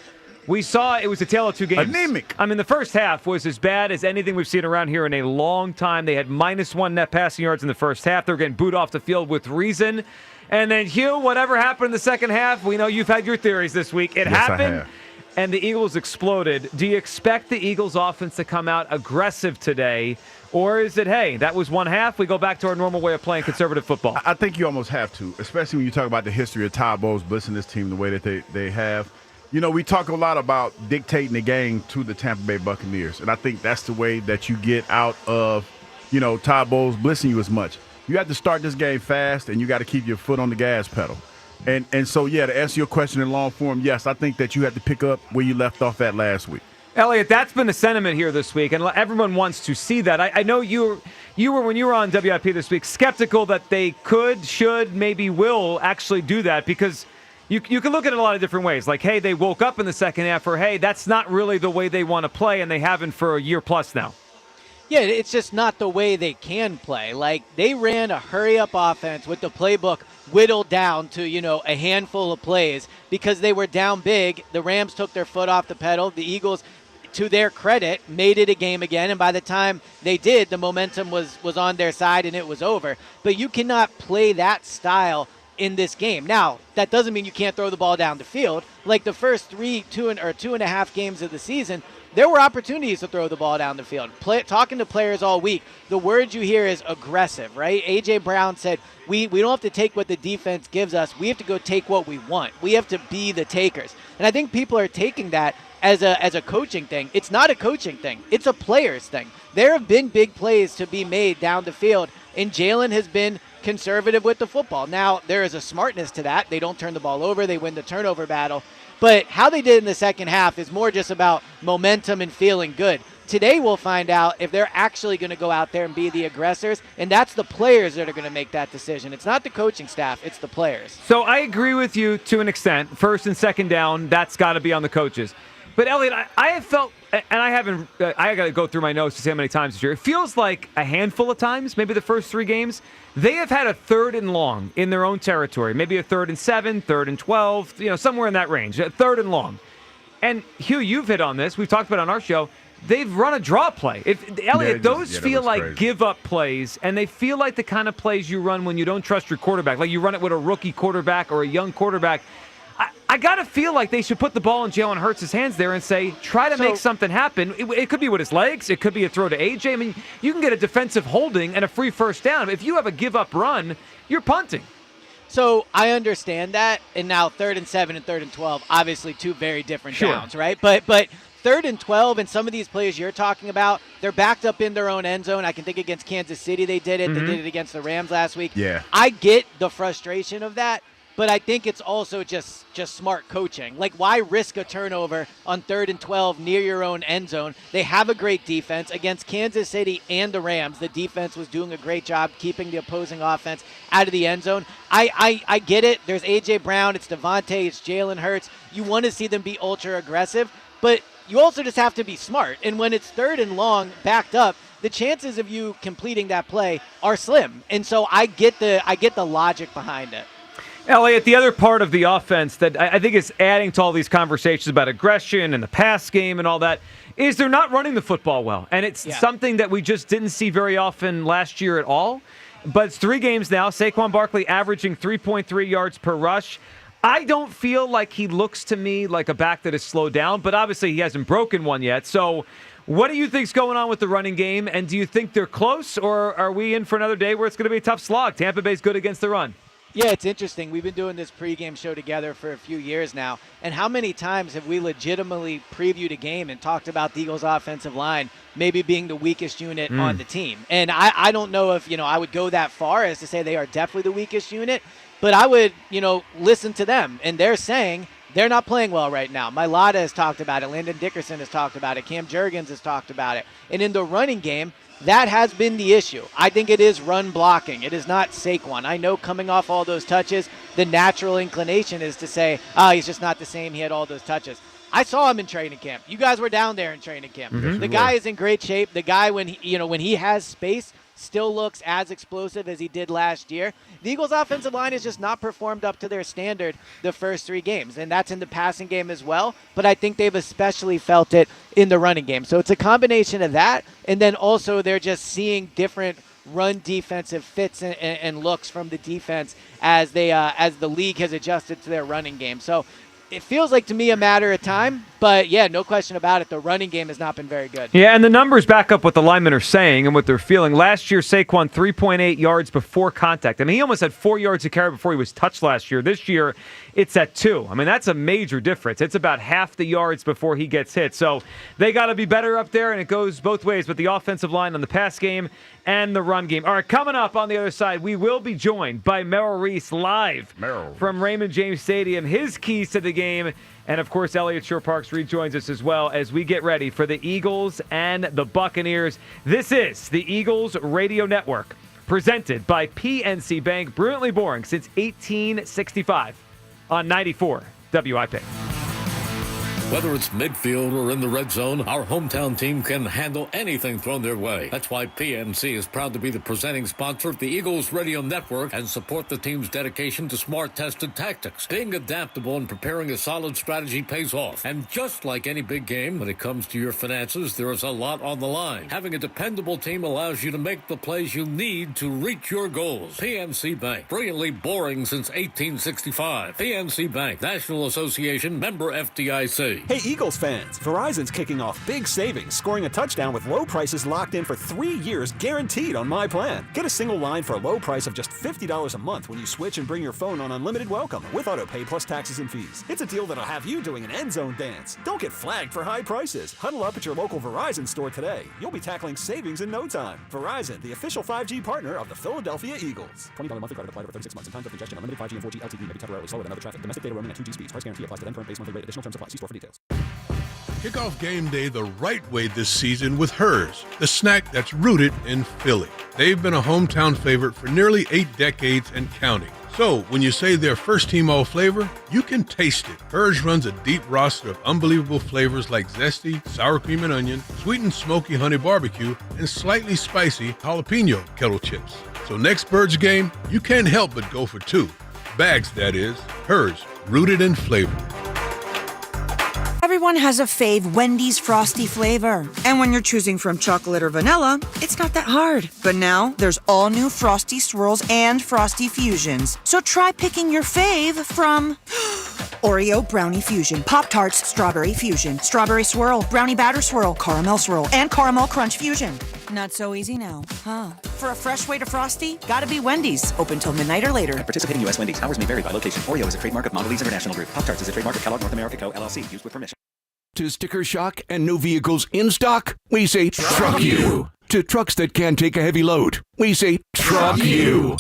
we saw it was a tale of 2 games. Anemic. I mean, the first half was as bad as anything we've seen around here in a long time. They had -1 net passing yards in the first half. They were getting booed off the field with reason. And then, Hugh, whatever happened in the second half, we know you've had your theories this week. It happened. and the Eagles exploded. Do you expect the Eagles offense to come out aggressive today? Or is it, hey, that was one half, we go back to our normal way of playing conservative football? I think you almost have to, especially when you talk about the history of Todd Bowles blitzing this team the way that they have. You know, we talk a lot about dictating the game to the Tampa Bay Buccaneers, and I think that's the way that you get out of, you know, Todd Bowles blitzing you as much. You have to start this game fast, and you got to keep your foot on the gas pedal. And so, yeah, to answer your question in long form, yes, I think that you have to pick up where you left off at last week. Elliot, that's been the sentiment here this week, and everyone wants to see that. I know you were, when you were on WIP this week, skeptical that they could, should, maybe will actually do that, because you can look at it a lot of different ways. Like, hey, they woke up in the second half, or hey, that's not really the way they want to play, and they haven't for a year plus now. Yeah, it's just not the way they can play. Like, they ran a hurry-up offense with the playbook whittled down to, you know, a handful of plays because they were down big. The Rams took their foot off the pedal. The Eagles, to their credit, made it a game again, and by the time they did, the momentum was on their side and it was over. But you cannot play that style in this game. Now, that doesn't mean you can't throw the ball down the field. Like the first two and a half games of the season, there were opportunities to throw the ball down the field. Talking to players all week, the word you hear is aggressive, right? A.J. Brown said, we don't have to take what the defense gives us. We have to go take what we want. We have to be the takers. And I think people are taking that as a coaching thing. It's not a coaching thing. It's a players thing. There have been big plays to be made down the field, and Jalen has been conservative with the football. Now, there is a smartness to that. They don't turn the ball over. They win the turnover battle. But how they did in the second half is more just about momentum and feeling good. Today we'll find out if they're actually going to go out there and be the aggressors, and that's the players that are going to make that decision. It's not the coaching staff, it's the players. So I agree with you to an extent. First and second down, that's got to be on the coaches. But, Elliot, I have felt, and I got to go through my notes to see how many times this year. It feels like a handful of times, maybe the first three games, they have had a 3rd and long in their own territory. Maybe a 3rd and 7, 3rd and 12, somewhere in that range, a 3rd and long. And, Hugh, you've hit on this. We've talked about it on our show. They've run a draw play. Elliot, those feel like give-up plays, and they feel like the kind of plays you run when you don't trust your quarterback, like you run it with a rookie quarterback or a young quarterback. I got to feel like they should put the ball in Jalen Hurts' hands there and say, try to make something happen. It could be with his legs. It could be a throw to A.J. I mean, you can get a defensive holding and a free first down. If you have a give-up run, you're punting. So I understand that. And now 3rd and 7 and 3rd and 12, obviously two very different downs, right? But 3rd and 12 and some of these plays you're talking about, they're backed up in their own end zone. I can think against Kansas City they did it. Mm-hmm. They did it against the Rams last week. Yeah. I get the frustration of that. But I think it's also just smart coaching. Like, why risk a turnover on 3rd and 12 near your own end zone? They have a great defense. Against Kansas City and the Rams, the defense was doing a great job keeping the opposing offense out of the end zone. I get it. There's A.J. Brown. It's Devontae. It's Jalen Hurts. You want to see them be ultra-aggressive. But you also just have to be smart. And when it's 3rd and long, backed up, the chances of you completing that play are slim. And so I get the logic behind it. Elliot, the other part of the offense that I think is adding to all these conversations about aggression and the pass game and all that is they're not running the football well. And it's something that we just didn't see very often last year at all. But it's 3 games now. Saquon Barkley averaging 3.3 yards per rush. I don't feel like he looks to me like a back that has slowed down, but obviously he hasn't broken one yet. So what do you think's going on with the running game? And do you think they're close, or are we in for another day where it's going to be a tough slog? Tampa Bay's good against the run. Yeah, it's interesting. We've been doing this pregame show together for a few years now, and how many times have we legitimately previewed a game and talked about the Eagles' offensive line maybe being the weakest unit on the team? And I don't know if, I would go that far as to say they are definitely the weakest unit, but I would, listen to them, and they're saying they're not playing well right now. Mailata has talked about it. Landon Dickerson has talked about it. Cam Jurgens has talked about it. And in the running game, that has been the issue. I think it is run blocking. It is not Saquon. I know coming off all those touches, the natural inclination is to say, he's just not the same. He had all those touches. I saw him in training camp. You guys were down there in training camp. Mm-hmm. The guy is in great shape. The guy, when he has space, still looks as explosive as he did last year. The Eagles' offensive line has just not performed up to their standard the first 3 games, and that's in the passing game as well, but I think they've especially felt it in the running game. So it's a combination of that, and then also they're just seeing different run defensive fits and looks from the defense as the league has adjusted to their running game. So it feels like to me a matter of time, But, yeah, no question about it. The running game has not been very good. Yeah, and the numbers back up what the linemen are saying and what they're feeling. Last year, Saquon, 3.8 yards before contact. I mean, he almost had 4 yards to carry before he was touched last year. This year, it's at 2. I mean, that's a major difference. It's about half the yards before he gets hit. So they got to be better up there, and it goes both ways with the offensive line on the pass game and the run game. All right, coming up on the other side, we will be joined by Merrill Reese live from Raymond James Stadium. His keys to the game. And, of course, Eliot Shorr-Parks rejoins us as well as we get ready for the Eagles and the Buccaneers. This is the Eagles Radio Network, presented by PNC Bank, brilliantly boring since 1865 on 94 WIP. Whether it's midfield or in the red zone, our hometown team can handle anything thrown their way. That's why PNC is proud to be the presenting sponsor of the Eagles Radio Network and support the team's dedication to smart, tested tactics. Being adaptable and preparing a solid strategy pays off. And just like any big game, when it comes to your finances, there is a lot on the line. Having a dependable team allows you to make the plays you need to reach your goals. PNC Bank, brilliantly boring since 1865. PNC Bank, National Association, member FDIC. Hey, Eagles fans, Verizon's kicking off big savings, scoring a touchdown with low prices locked in for 3 years guaranteed on my plan. Get a single line for a low price of just $50 a month when you switch and bring your phone on unlimited welcome with auto pay plus taxes and fees. It's a deal that'll have you doing an end zone dance. Don't get flagged for high prices. Huddle up at your local Verizon store today. You'll be tackling savings in no time. Verizon, the official 5G partner of the Philadelphia Eagles. $20 monthly credit applied over 36 months. In times of congestion, unlimited 5G and 4G LTE may be temporarily slower than other traffic. Domestic data roaming at 2G speeds. Price guarantee applies to then current base monthly rate. Additional terms apply. See store for details. Kick off game day the right way this season with Hers, the snack that's rooted in Philly. They've been a hometown favorite for nearly 8 decades and counting. So when you say they're first team all flavor, you can taste it. Hers runs a deep roster of unbelievable flavors like zesty, sour cream and onion, sweet and smoky honey barbecue, and slightly spicy jalapeno kettle chips. So next Birds game, you can't help but go for 2. Bags, that is. Hers, rooted in flavor. Everyone has a fave Wendy's Frosty flavor. And when you're choosing from chocolate or vanilla, it's not that hard. But now, there's all new Frosty Swirls and Frosty Fusions. So try picking your fave from Oreo Brownie Fusion, Pop-Tarts Strawberry Fusion, Strawberry Swirl, Brownie Batter Swirl, Caramel Swirl, and Caramel Crunch Fusion. Not so easy now, huh? For a fresh way to Frosty, gotta be Wendy's. Open till midnight or later. At participating U.S. Wendy's. Hours may vary by location. Oreo is a trademark of Mondelez International Group. Pop-Tarts is a trademark of Kellogg North America Co., LLC. Used with permission. To sticker shock and new vehicles in stock, we say truck you. To trucks that can take a heavy load, we say truck you.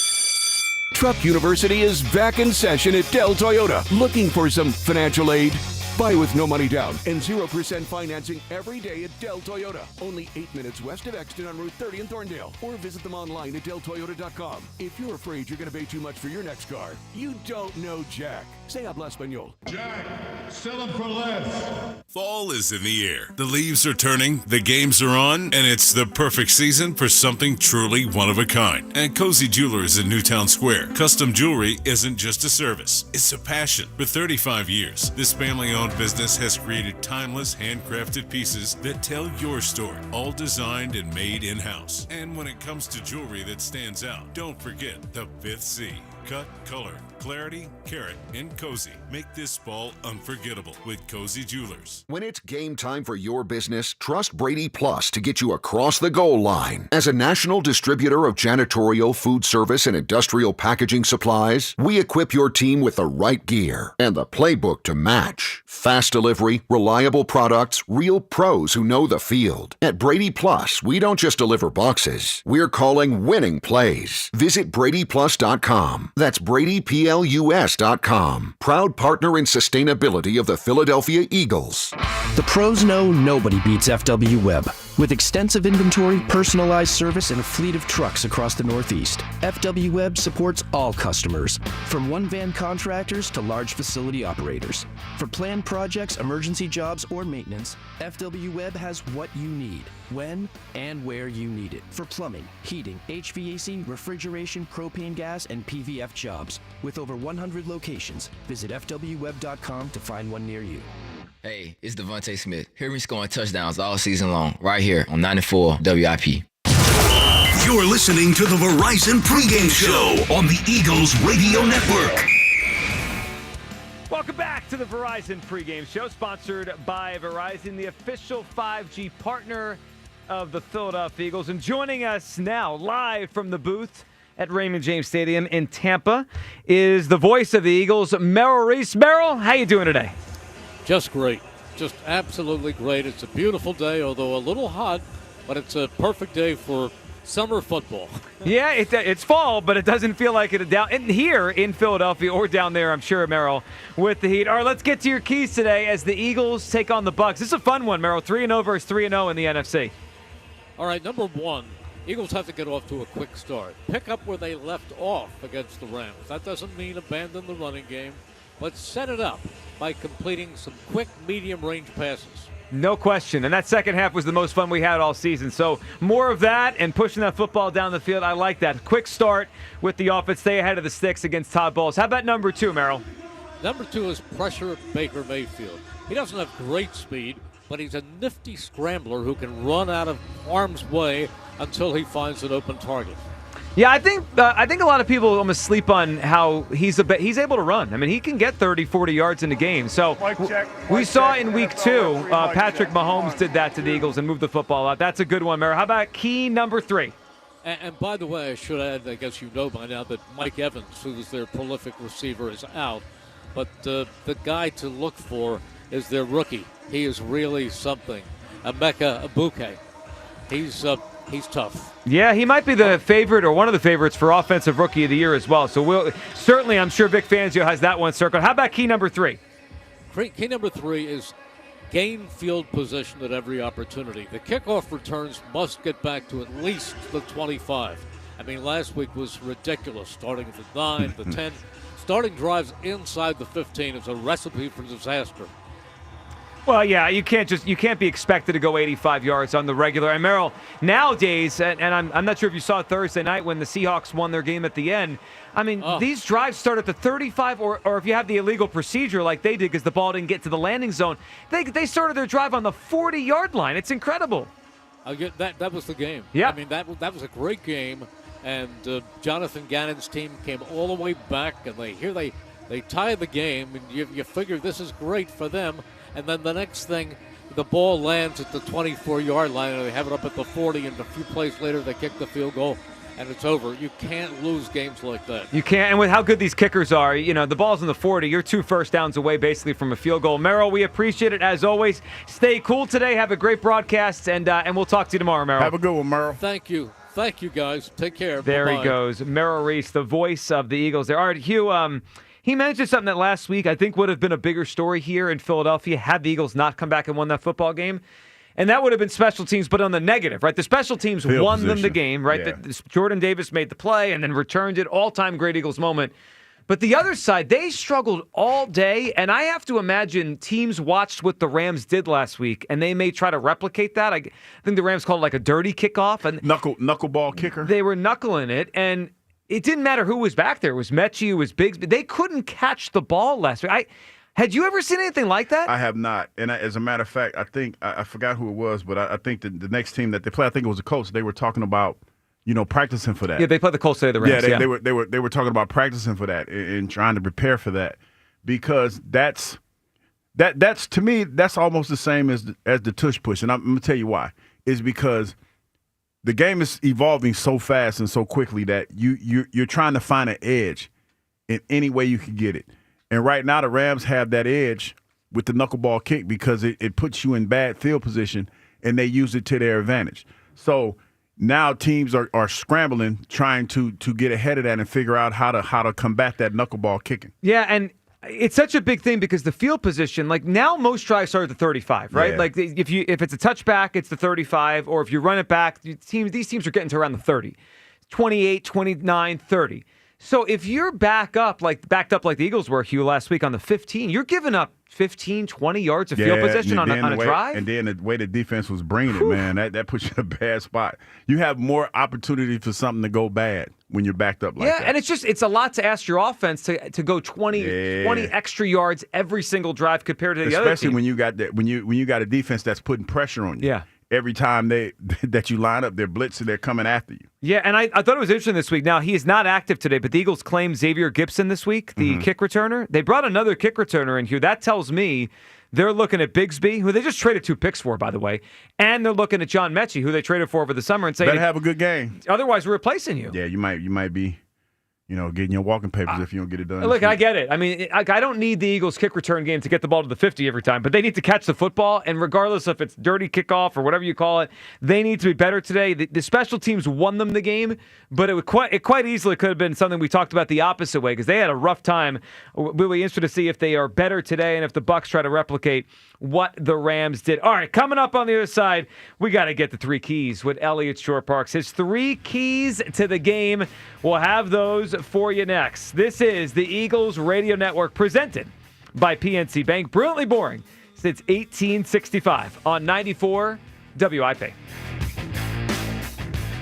Truck University is back in session at Del Toyota. Looking for some financial aid? Buy with no money down and 0% financing every day at Del Toyota. Only 8 minutes west of Exton on Route 30 in Thorndale. Or visit them online at deltoyota.com. If you're afraid you're going to pay too much for your next car, you don't know Jack. Say habla español. Jack, sell them for less. Fall is in the air. The leaves are turning, the games are on, and it's the perfect season for something truly one of a kind. At Cozy Jewelers in Newtown Square, custom jewelry isn't just a service, it's a passion. For 35 years, this family-owned business has created timeless, handcrafted pieces that tell your story, all designed and made in-house. And when it comes to jewelry that stands out, don't forget the 5th C. Cut, color, clarity, carat, and cozy. Make this fall unforgettable with Cozy Jewelers. When it's game time for your business, trust Brady Plus to get you across the goal line. As a national distributor of janitorial, food service, and industrial packaging supplies, we equip your team with the right gear and the playbook to match. Fast delivery, reliable products, real pros who know the field. At Brady Plus, we don't just deliver boxes. We're calling winning plays. Visit BradyPlus.com. That's BradyPlus.com. Proud partner in sustainability of the Philadelphia Eagles. The pros know nobody beats FW Web. With extensive inventory, personalized service, and a fleet of trucks across the Northeast, FW Web supports all customers, from one-van contractors to large facility operators. For planned projects, emergency jobs, or maintenance, FW Web has what you need, when and where you need it. For plumbing, heating, HVAC, refrigeration, propane gas, and PVF jobs. With over 100 locations, visit FWWeb.com to find one near you. Hey, it's Devontae Smith. Hear me scoring touchdowns all season long, right here on 94 WIP. You're listening to the Verizon Pregame Show on the Eagles Radio Network. Welcome back to the Verizon pregame show, sponsored by Verizon, the official 5G partner of the Philadelphia Eagles. And joining us now, live from the booth at Raymond James Stadium in Tampa, is the voice of the Eagles, Merrill Reese. Merrill, how you doing today? Just great. Just absolutely great. It's a beautiful day, although a little hot, but it's a perfect day for summer football. Yeah, it's fall, but it doesn't feel like it down here in Philadelphia or down there, I'm sure, Merrill, with the Heat. All right, let's get to your keys today as the Eagles take on the Bucs. This is a fun one, Merrill. 3-0 versus 3-0 in the NFC. All right, number one, Eagles have to get off to a quick start. Pick up where they left off against the Rams. That doesn't mean abandon the running game, but set it up by completing some quick medium-range passes. No question. And that second half was the most fun we had all season. So more of that and pushing that football down the field. I like that. Quick start with the offense. Stay ahead of the sticks against Todd Bowles. How about number two, Merrill? Number two is pressure Baker Mayfield. He doesn't have great speed, but he's a nifty scrambler who can run out of harm's way until he finds an open target. Yeah, I think a lot of people almost sleep on how he's able to run. I mean, he can get 30, 40 yards in the game. So we saw in week two, Patrick Mahomes did that to the Eagles and moved the football out. That's a good one, Merrill. How about key number three? And by the way, I should add, I guess you know by now, that Mike Evans, who is their prolific receiver, is out. But the guy to look for is their rookie. He is really something. Emeka Egbuka. He's tough. Yeah, he might be the favorite or one of the favorites for Offensive Rookie of the Year as well. So certainly, I'm sure Vic Fangio has that one circled. How about key number three? Key number three is gain field position at every opportunity. The kickoff returns must get back to at least the 25. I mean, last week was ridiculous, starting at the 9, the 10. Starting drives inside the 15 is a recipe for disaster. Well, yeah, you can't be expected to go 85 yards on the regular. And Merrill, nowadays, and I'm not sure if you saw it Thursday night when the Seahawks won their game at the end. I mean, these drives start at the 35, or if you have the illegal procedure like they did because the ball didn't get to the landing zone, they started their drive on the 40-yard line. It's incredible. That was the game. Yeah, I mean that was a great game, and Jonathan Gannon's team came all the way back, and they tied the game, and you figure this is great for them. And then the next thing, the ball lands at the 24-yard line, and they have it up at the 40, and a few plays later they kick the field goal, and it's over. You can't lose games like that. You can't, and with how good these kickers are, the ball's in the 40. You're 2 first downs away basically from a field goal. Merrill, we appreciate it as always. Stay cool today. Have a great broadcast, and we'll talk to you tomorrow, Merrill. Have a good one, Merrill. Thank you, guys. Take care. There Bye-bye. he goes, Merrill Reese, the voice of the Eagles. There. All right, Hugh. He mentioned something that last week I think would have been a bigger story here in Philadelphia had the Eagles not come back and won that football game. And that would have been special teams, but on the negative, right? The special teams won them the game, right? Yeah. Jordan Davis made the play and then returned it. All-time great Eagles moment. But the other side, they struggled all day, and I have to imagine teams watched what the Rams did last week, and they may try to replicate that. I think the Rams called it like a dirty kickoff. And knuckleball kicker. They were knuckling it, and it didn't matter who was back there. It was Mechie, it was Biggs. They couldn't catch the ball last week. Had you ever seen anything like that? I have not. And as a matter of fact, I think I forgot who it was, but I think the next team that they played, I think it was the Colts. They were talking about, practicing for that. Yeah, they played the Colts today, the Rams. Yeah, they were talking about practicing for that and trying to prepare for that, because that's to me that's almost the same as the tush push. And I'm gonna tell you why. Is because the game is evolving so fast and so quickly that you're trying to find an edge in any way you can get it. And right now the Rams have that edge with the knuckleball kick because it puts you in bad field position, and they use it to their advantage. So now teams are scrambling, trying to get ahead of that and figure out how to combat that knuckleball kicking. Yeah, and it's such a big thing because the field position, like now most drives start at the 35, right? Yeah. Like if it's a touchback, it's the 35, or if you run it back, these teams are getting to around the 30, 28, 29, 30. So if you're backed up like the Eagles were, Hugh, last week on the 15, you're giving up 15, 20 yards of field position on a drive. And then the way the defense was bringing it, man, that puts you in a bad spot. You have more opportunity for something to go bad when you're backed up like that. Yeah, and it's a lot to ask your offense to go 20 extra yards every single drive compared to the other team. Especially when you got that when you got a defense that's putting pressure on you. Yeah. every time that you line up, they're blitzing, they're coming after you. Yeah, and I thought it was interesting this week. Now, he is not active today, but the Eagles claim Xavier Gibson this week, the kick returner. They brought another kick returner in here. That tells me they're looking at Bigsby, who they just traded 2 picks for, by the way, and they're looking at John Mechie, who they traded for over the summer, and saying, better have a good game. Otherwise, we're replacing you. Yeah, you might be, getting your walking papers if you don't get it done. Look, I get it. I mean, I don't need the Eagles kick return game to get the ball to the 50 every time, but they need to catch the football, and regardless if it's dirty kickoff or whatever you call it, they need to be better today. The special teams won them the game, but it quite easily could have been something we talked about the opposite way because they had a rough time. We'll be interested to see if they are better today and if the Bucs try to replicate what the Rams did. All right, coming up on the other side, we got to get the 3 keys with Eliot Shorr-Parks. His 3 keys to the game. We'll have those for you next. This is the Eagles Radio Network presented by PNC Bank. Brilliantly boring since 1865 on 94 WIP.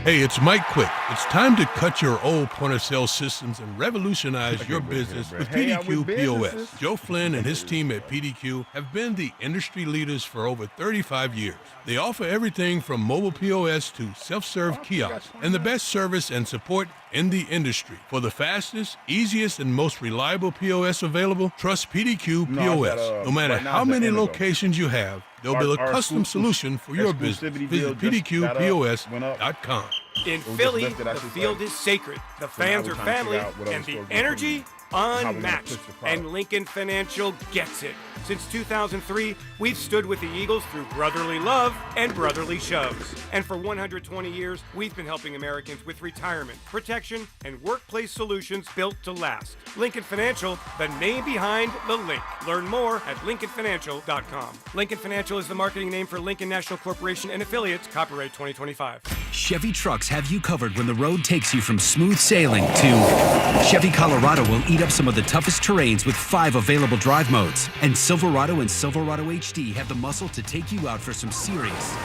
Hey, it's Mike Quick. It's time to cut your old point-of-sale systems and revolutionize your business with PDQ POS. Joe Flynn and his team at PDQ have been the industry leaders for over 35 years. They offer everything from mobile POS to self-serve kiosks and the best service and support in the industry. For the fastest, easiest, and most reliable POS available, trust PDQ POS. No matter how many locations you have, they'll build a custom solution for your business. Visit PDQPOS.com. In Philly, the field is sacred, the fans are family, and the energy unmatched. And Lincoln Financial gets it. Since 2003, we've stood with the Eagles through brotherly love and brotherly shoves. And for 120 years, we've been helping Americans with retirement, protection, and workplace solutions built to last. Lincoln Financial, the name behind the link. Learn more at LincolnFinancial.com. Lincoln Financial is the marketing name for Lincoln National Corporation and affiliates, copyright 2025. Chevy trucks have you covered when the road takes you from smooth sailing to Chevy Colorado will eat up some of the toughest terrains with 5 available drive modes. And Silverado and Silverado HD have the muscle to take you out for some serious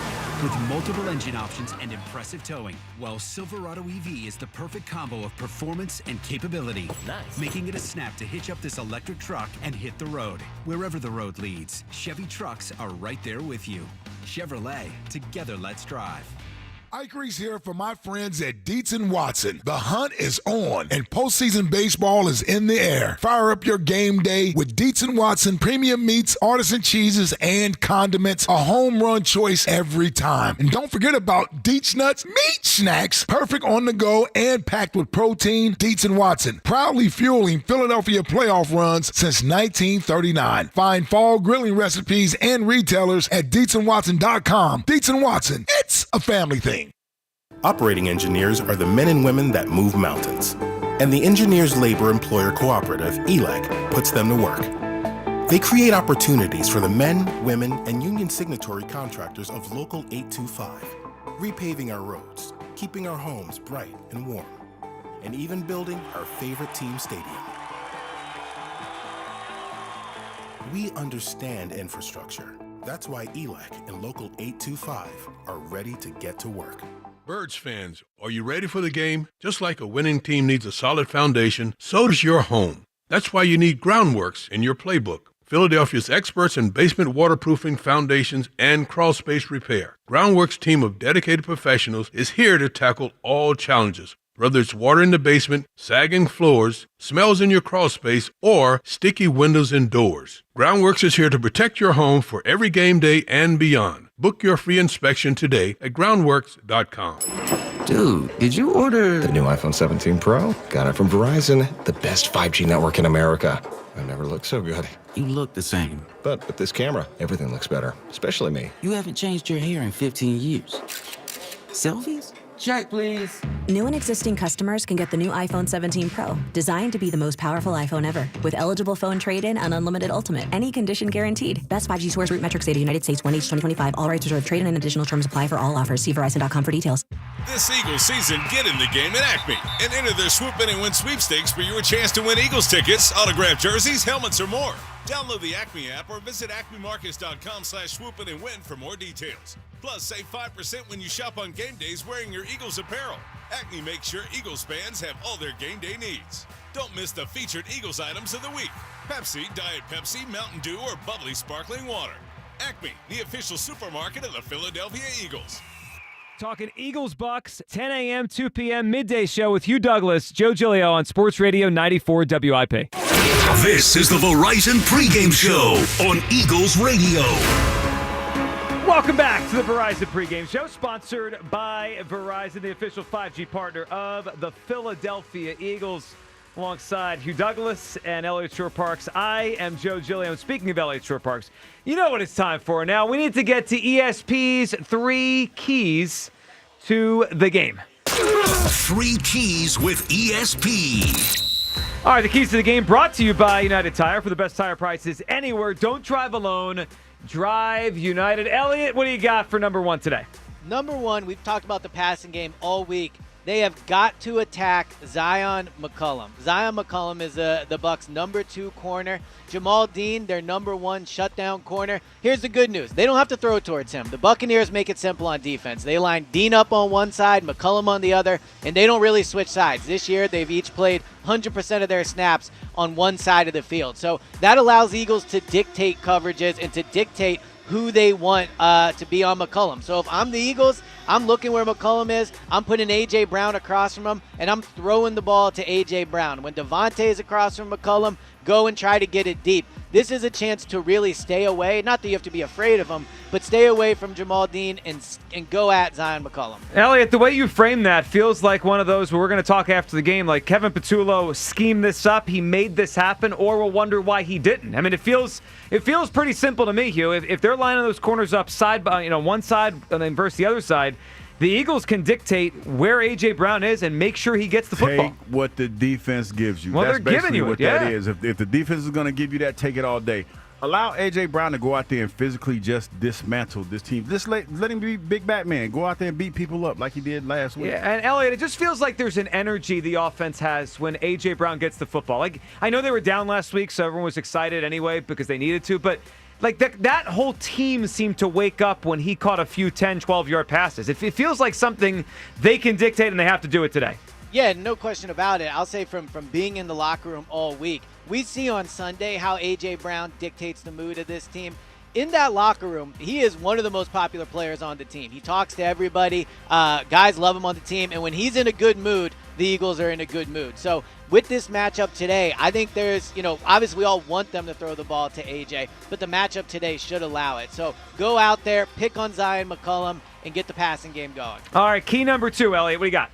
with multiple engine options and impressive towing. While Silverado EV is the perfect combo of performance and capability, making it a snap to hitch up this electric truck and hit the road. Wherever the road leads, Chevy trucks are right there with you. Chevrolet, together let's drive. Ike Reese here for my friends at Dietz & Watson. The hunt is on, and postseason baseball is in the air. Fire up your game day with Dietz & Watson premium meats, artisan cheeses, and condiments. A home run choice every time. And don't forget about Dietz Nuts meat snacks. Perfect on the go and packed with protein. Dietz & Watson, proudly fueling Philadelphia playoff runs since 1939. Find fall grilling recipes and retailers at DietzandWatson.com. Dietz & Watson, it's a family thing. Operating engineers are the men and women that move mountains. And the Engineers Labor Employer Cooperative, ELEC, puts them to work. They create opportunities for the men, women, and union signatory contractors of Local 825, repaving our roads, keeping our homes bright and warm, and even building our favorite team stadium. We understand infrastructure. That's why ELEC and Local 825 are ready to get to work. Birds fans, are you ready for the game? Just like a winning team needs a solid foundation, so does your home. That's why you need Groundworks in your playbook. Philadelphia's experts in basement waterproofing, foundations, and crawl space repair. Groundworks' team of dedicated professionals is here to tackle all challenges. Whether it's water in the basement, sagging floors, smells in your crawl space, or sticky windows and doors. Groundworks is here to protect your home for every game day and beyond. Book your free inspection today at groundworks.com. Dude, did you order the new iPhone 17 Pro? Got it from Verizon, the best 5G network in America. I've never looked so good. You look the same. But with this camera, everything looks better, especially me. You haven't changed your hair in 15 years. Selfies? Check, please. New and existing customers can get the new iPhone 17 Pro, designed to be the most powerful iPhone ever. With eligible phone trade-in and unlimited ultimate. Any condition guaranteed. Best 5G source root metrics data, United States, 1H 2025. All rights reserved. Trade-in and additional terms apply for all offers. See Verizon.com for details. This Eagles season, get in the game at Acme and enter their Swoop In and Win sweepstakes for your chance to win Eagles tickets, autographed jerseys, helmets, or more. Download the Acme app or visit acmemarkets.com/swoopinandwin for more details. Plus, save 5% when you shop on game days wearing your Eagles apparel. Acme makes sure Eagles fans have all their game day needs. Don't miss the featured Eagles items of the week. Pepsi, Diet Pepsi, Mountain Dew, or bubbly sparkling water. Acme, the official supermarket of the Philadelphia Eagles. Talking Eagles-Bucks, 10 a.m., 2 p.m., midday show with Hugh Douglas, Joe Giglio on Sports Radio 94 WIP. This is the Verizon Pregame Show on Eagles Radio. Welcome back to the Verizon Pregame Show, sponsored by Verizon, the official 5G partner of the Philadelphia Eagles. Alongside Hugh Douglas and Eliot Shorr-Parks, I am Joe Giglio. And speaking of Eliot Shorr-Parks, you know what it's time for now. We need to get to ESP's 3 keys to the game. 3 keys with ESP. All right, the keys to the game brought to you by United Tire. For the best tire prices anywhere, don't drive alone. Drive United. Eliot, what do you got for number 1 today? Number 1, we've talked about the passing game all week. They have got to attack Zion McCollum. Zion McCollum is the Bucs' number 2 corner. Jamal Dean, their number 1 shutdown corner. Here's the good news. They don't have to throw towards him. The Buccaneers make it simple on defense. They line Dean up on one side, McCollum on the other, and they don't really switch sides. This year, they've each played 100% of their snaps on one side of the field. So that allows Eagles to dictate coverages and to dictate who they want to be on McCollum. So if I'm the Eagles, I'm looking where McCollum is. I'm putting A.J. Brown across from him, and I'm throwing the ball to A.J. Brown. When Devontae is across from McCollum, go and try to get it deep. This is a chance to really stay away. Not that you have to be afraid of him, but stay away from Jamal Dean and go at Zion McCollum. Eliot, the way you frame that feels like one of those where we're going to talk after the game, like Kevin Patulo schemed this up, he made this happen, or we'll wonder why he didn't. I mean, it feels pretty simple to me, Hugh. If they're lining those corners up side by, one side and then versus the other side, the Eagles can dictate where A.J. Brown is and make sure he gets the football. Take what the defense gives you. Well, That's they're giving you what that is. If the defense is going to give you that, take it all day. Allow A.J. Brown to go out there and physically just dismantle this team. Just let him be big Batman. Go out there and beat people up like he did last week. Yeah, and Eliot, it just feels like there's an energy the offense has when A.J. Brown gets the football. Like, I know they were down last week, so everyone was excited anyway because they needed to, but like that whole team seemed to wake up when he caught a few 10, 12-yard passes. It feels like something they can dictate, and they have to do it today. Yeah, no question about it. I'll say from being in the locker room all week, we see on Sunday how A.J. Brown dictates the mood of this team. In that locker room, he is one of the most popular players on the team. He talks to everybody. Guys love him on the team. And when he's in a good mood, the Eagles are in a good mood. So with this matchup today, I think there's, obviously we all want them to throw the ball to A.J., but the matchup today should allow it. So go out there, pick on Zion McCollum, and get the passing game going. All right, key number 2, Eliot. What do you got?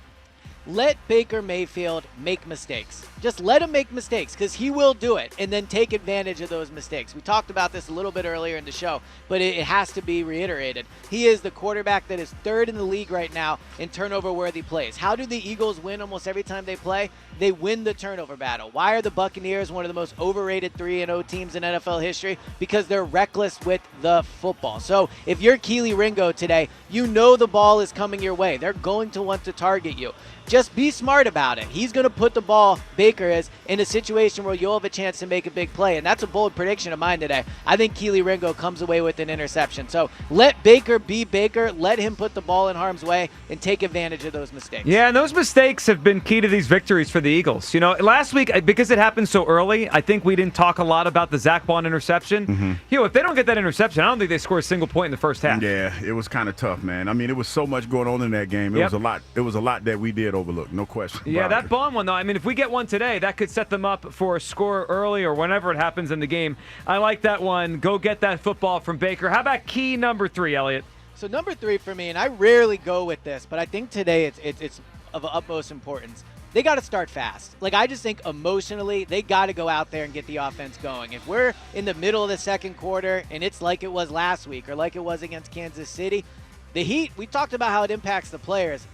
Let Baker Mayfield make mistakes. Just let him make mistakes because he will do it, and then take advantage of those mistakes. We talked about this a little bit earlier in the show, but it has to be reiterated. He is the quarterback that is 3rd in the league right now in turnover-worthy plays. How do the Eagles win almost every time they play? They win the turnover battle. Why are the Buccaneers one of the most overrated 3-0 teams in NFL history? Because they're reckless with the football. So if you're Keely Ringo today, you know the ball is coming your way. They're going to want to target you. Just be smart about it. He's going to put the ball, Baker is, in a situation where you'll have a chance to make a big play. And that's a bold prediction of mine today. I think Keely Ringo comes away with an interception. So let Baker be Baker. Let him put the ball in harm's way and take advantage of those mistakes. Yeah, and those mistakes have been key to these victories for the Eagles. Last week, because it happened so early, I think we didn't talk a lot about the Zach Bond interception. Mm-hmm. If they don't get that interception, I don't think they score a single point in the first half. Yeah, it was kind of tough, man. I mean, it was so much going on in that game. It was a lot. It was a lot that we did overlook, no question. Yeah, that Bond one, though, I mean, if we get one today, that could set them up for a score early or whenever it happens in the game. I like that one. Go get that football from Baker. How about key number 3, Eliot? So number 3 for me, and I rarely go with this, but I think today it's of utmost importance. They got to start fast. I just think emotionally, they got to go out there and get the offense going. If we're in the middle of the second quarter and it's like it was last week or like it was against Kansas City, the Heat, we talked about how it impacts the players,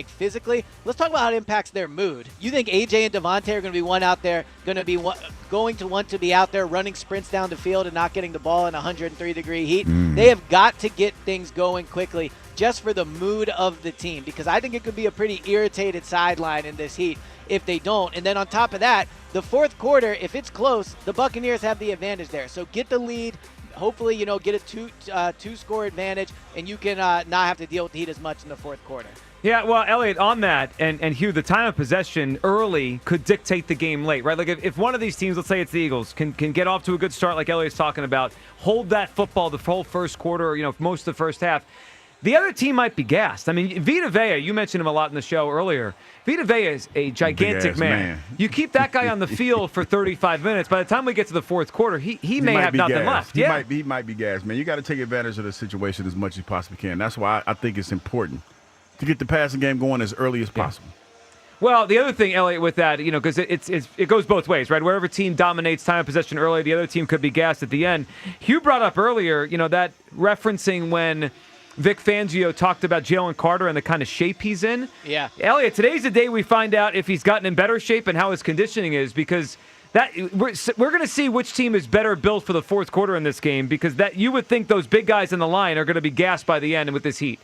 physically. Let's talk about how it impacts their mood. You think A.J. and Devontae are going to be going to want to be out there running sprints down the field and not getting the ball in 103-degree heat? They have got to get things going quickly just for the mood of the team, because I think it could be a pretty irritated sideline in this heat if they don't. And then on top of that, the fourth quarter, if it's close, the Buccaneers have the advantage there. So get the lead hopefully, get a two-score advantage, and you can not have to deal with the Heat as much in the fourth quarter. Yeah, well, Elliot, on that, and Hugh, the time of possession early could dictate the game late, right? Like if one of these teams, let's say it's the Eagles, can get off to a good start like Elliot's talking about, hold that football the whole first quarter, most of the first half, the other team might be gassed. I mean, Vita Vea, you mentioned him a lot in the show earlier. Vita Vea is a gigantic man. You keep that guy on the field for 35 minutes. By the time we get to the fourth quarter, he may have nothing left. He might be gassed, man. You got to take advantage of the situation as much as you possibly can. That's why I think it's important to get the passing game going as early as possible. Well, the other thing, Elliot, with that, because it goes both ways, right? Wherever team dominates time of possession early, the other team could be gassed at the end. Hugh brought up earlier, that referencing when Vic Fangio talked about Jalen Carter and the kind of shape he's in. Yeah. Elliot, today's the day we find out if he's gotten in better shape and how his conditioning is, because we're going to see which team is better built for the fourth quarter in this game, because that you would think those big guys in the line are going to be gassed by the end with this Heat.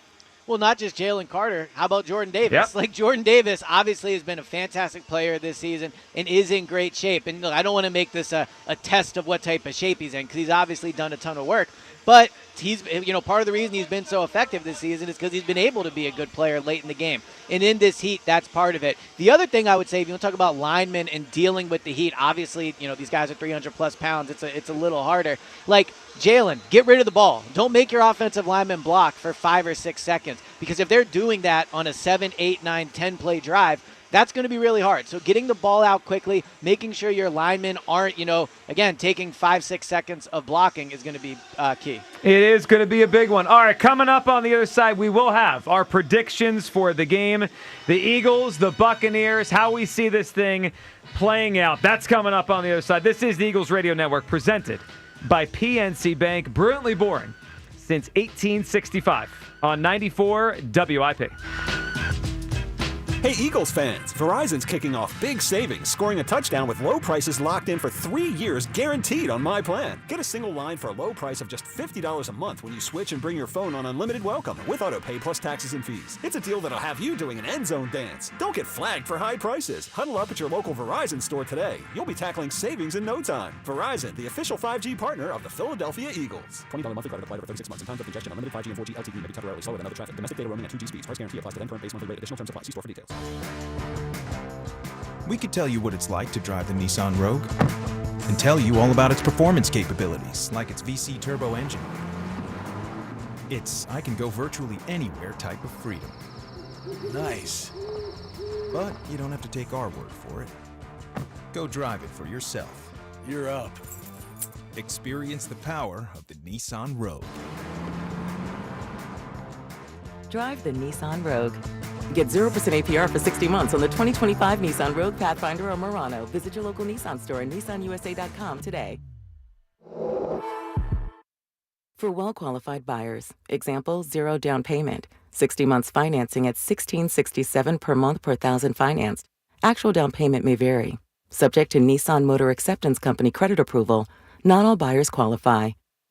Well, not just Jalen Carter. How about Jordan Davis? Yep. Like, Jordan Davis obviously has been a fantastic player this season and is in great shape. And look, I don't want to make this a test of what type of shape he's in, because he's obviously done a ton of work. But he's, part of the reason he's been so effective this season is because he's been able to be a good player late in the game. And in this Heat, that's part of it. The other thing I would say, if you want to talk about linemen and dealing with the Heat, obviously, these guys are 300-plus pounds. It's a little harder. Like, Jalen, get rid of the ball. Don't make your offensive lineman block for 5 or 6 seconds, because if they're doing that on a 7, 8, 9, 10-play drive, that's going to be really hard. So getting the ball out quickly, making sure your linemen aren't, again, taking 5, 6 seconds of blocking is going to be key. It is going to be a big one. All right, coming up on the other side, we will have our predictions for the game. The Eagles, the Buccaneers, how we see this thing playing out. That's coming up on the other side. This is the Eagles Radio Network, presented by PNC Bank. Brilliantly boring since 1865 on 94 WIP. Hey, Eagles fans, Verizon's kicking off big savings, scoring a touchdown with low prices locked in for 3 years guaranteed on my plan. Get a single line for a low price of just $50 a month when you switch and bring your phone on unlimited welcome with auto pay plus taxes and fees. It's a deal that'll have you doing an end zone dance. Don't get flagged for high prices. Huddle up at your local Verizon store today. You'll be tackling savings in no time. Verizon, the official 5G partner of the Philadelphia Eagles. $20 monthly credit applied over 36 months in times of congestion. Unlimited 5G and 4G LTE may be temporarily slower than other traffic. Domestic data roaming at 2G speeds. Price guarantee applies to then current base monthly rate. Additional terms apply. See store for details. We could tell you what it's like to drive the Nissan Rogue and tell you all about its performance capabilities, like its VC turbo engine. It's I can go virtually anywhere type of freedom. Nice. But you don't have to take our word for it. Go drive it for yourself. You're up. Experience the power of the Nissan Rogue. Drive the Nissan Rogue. Get 0% APR for 60 months on the 2025 Nissan Rogue, Pathfinder, or Murano. Visit your local Nissan store and nissanusa.com today. For well-qualified buyers, example, 0 down payment, 60 months financing at $1,667 per month per thousand financed. Actual down payment may vary. Subject to Nissan Motor Acceptance Company credit approval, not all buyers qualify.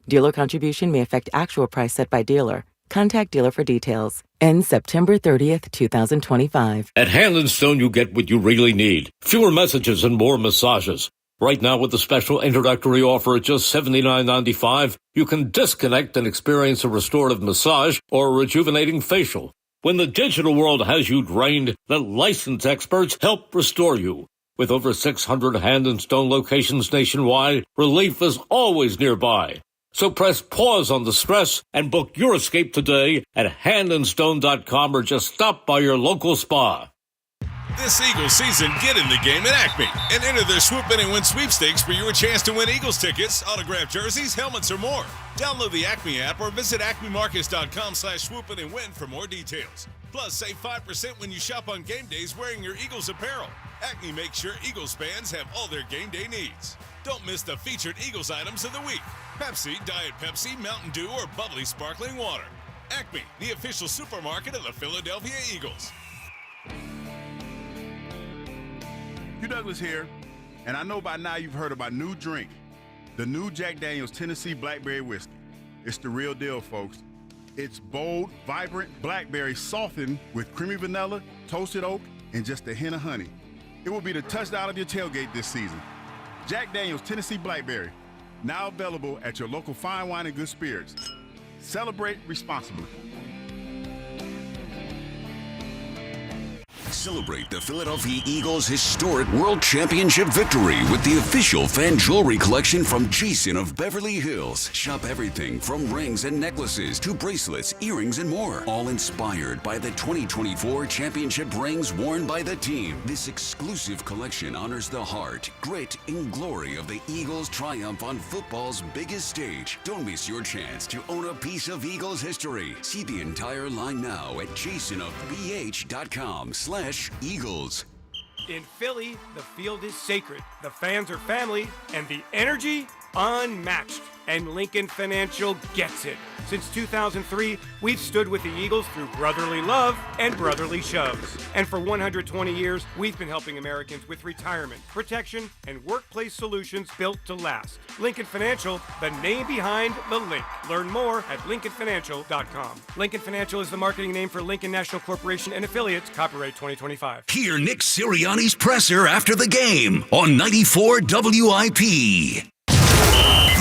Dealer contribution may affect actual price set by dealer. Contact dealer for details. Ends September 30th, 2025. At Hand & Stone, you get what you really need. Fewer messages and more massages. Right now, with the special introductory offer at just $79.95, you can disconnect and experience a restorative massage or a rejuvenating facial. When the digital world has you drained, the licensed experts help restore you. With over 600 Hand & Stone locations nationwide, relief is always nearby. So press pause on the stress and book your escape today at handandstone.com or just stop by your local spa. This Eagles season, get in the game at Acme and enter their Swoop In and Win sweepstakes for your chance to win Eagles tickets, autographed jerseys, helmets, or more. Download the Acme app or visit acmemarkets.com/swoop in and win for more details. Plus, save 5% when you shop on game days wearing your Eagles apparel. Acme makes sure Eagles fans have all their game day needs. Don't miss the featured Eagles items of the week. Pepsi, Diet Pepsi, Mountain Dew, or bubbly sparkling water. Acme, the official supermarket of the Philadelphia Eagles. Hugh Douglas here, and I know by now you've heard of my new drink, the new Jack Daniel's Tennessee Blackberry Whiskey. It's the real deal, folks. It's bold, vibrant blackberry softened with creamy vanilla, toasted oak, and just a hint of honey. It will be the touchdown of your tailgate this season. Jack Daniel's Tennessee Blackberry. Now available at your local fine wine and good spirits. Celebrate responsibly. Celebrate the Philadelphia Eagles' historic World Championship victory with the official fan jewelry collection from Jason of Beverly Hills. Shop everything from rings and necklaces to bracelets, earrings, and more. All inspired by the 2024 championship rings worn by the team. This exclusive collection honors the heart, grit, and glory of the Eagles' triumph on football's biggest stage. Don't miss your chance to own a piece of Eagles history. See the entire line now at jasonofbh.com/Eagles. In Philly, the field is sacred, the fans are family, and the energy unmatched. And Lincoln Financial gets it. Since 2003, we've stood with the Eagles through brotherly love and brotherly shoves. And for 120 years, we've been helping Americans with retirement, protection, and workplace solutions built to last. Lincoln Financial, the name behind the link. Learn more at lincolnfinancial.com. Lincoln Financial is the marketing name for Lincoln National Corporation and affiliates, copyright 2025. Hear Nick Sirianni's presser after the game on 94 WIP.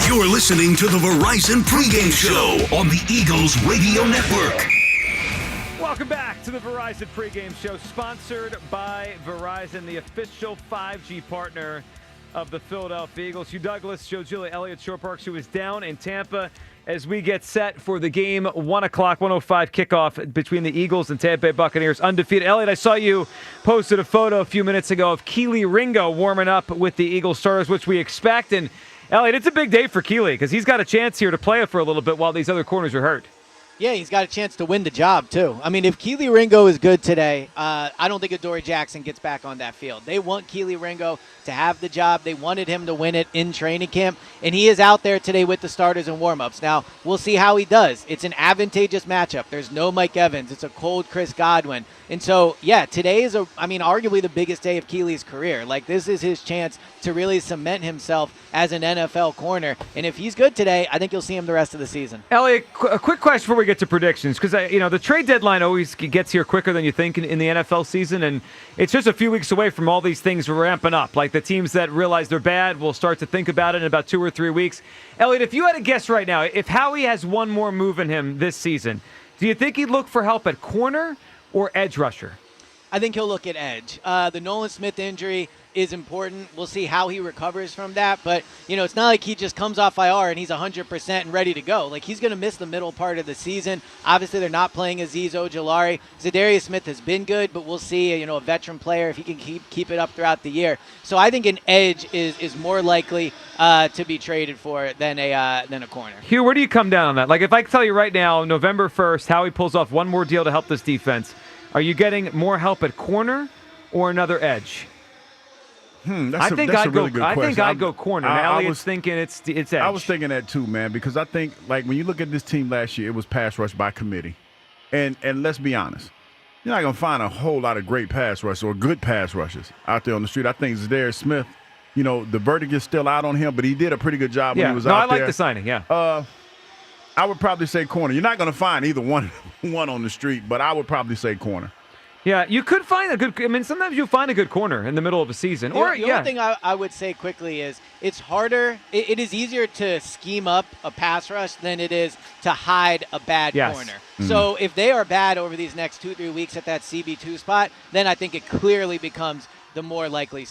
You're listening to the Verizon Pregame Show on the Eagles Radio Network. Welcome back to the Verizon Pregame Show, sponsored by Verizon, the official 5G partner of the Philadelphia Eagles. Hugh Douglas, Giglio and Eliot Shorr-Parks, who is down in Tampa as we get set for the game, 1 o'clock, 1:05 kickoff between the Eagles and Tampa Bay Buccaneers, undefeated. Eliot, I saw you posted a photo a few minutes ago of Kelee Ringo warming up with the Eagles starters, which we expect. And Eliot, it's a big day for Kelee because he's got a chance here to play it for a little bit while these other corners are hurt. Yeah, he's got a chance to win the job, too. I mean, if Kelee Ringo is good today, I don't think Adoree Jackson gets back on that field. They want Kelee Ringo to have the job. They wanted him to win it in training camp, and he is out there today with the starters and warm-ups. Now, we'll see how he does. It's an advantageous matchup. There's no Mike Evans. It's a cold Chris Godwin. And so, yeah, today is, arguably the biggest day of Keelee's career. Like, this is his chance to really cement himself as an NFL corner. And if he's good today, I think you'll see him the rest of the season. Eliot, a quick question before we get to predictions, because the trade deadline always gets here quicker than you think in the NFL season, and it's just a few weeks away from all these things ramping up. Like the teams that realize they're bad will start to think about it in about 2 or 3 weeks. Eliot, if you had to guess right now, if Howie has one more move in him this season, do you think he'd look for help at corner or edge rusher? I think he'll look at edge. The Nolan Smith injury is important. We'll see how he recovers from that. But, it's not like he just comes off IR and he's 100% and ready to go. Like, he's going to miss the middle part of the season. Obviously, they're not playing Azeez Ojulari. Zadarius Smith has been good, but we'll see, a veteran player if he can keep it up throughout the year. So I think an edge is more likely to be traded for than a corner. Hugh, where do you come down on that? Like, if I tell you right now, November 1st, Howie pulls off one more deal to help this defense, are you getting more help at corner or another edge? That's a really good question. I think I'd go corner. Eliot's thinking it's edge. I was thinking that too, man, because I think, like, when you look at this team last year, it was pass rush by committee. And let's be honest, you're not going to find a whole lot of great pass rushers or good pass rushers out there on the street. I think Zadarius Smith, the verdict is still out on him, but he did a pretty good job when he was out there. I like the signing, yeah. I would probably say corner. You're not going to find either one on the street, but I would probably say corner. Yeah, you could find a good – sometimes you'll find a good corner in the middle of a season. The only thing I would say quickly is it's harder – it is easier to scheme up a pass rush than it is to hide a bad corner. Mm-hmm. So if they are bad over these next 2-3 weeks at that CB2 spot, then I think it clearly becomes – the more likely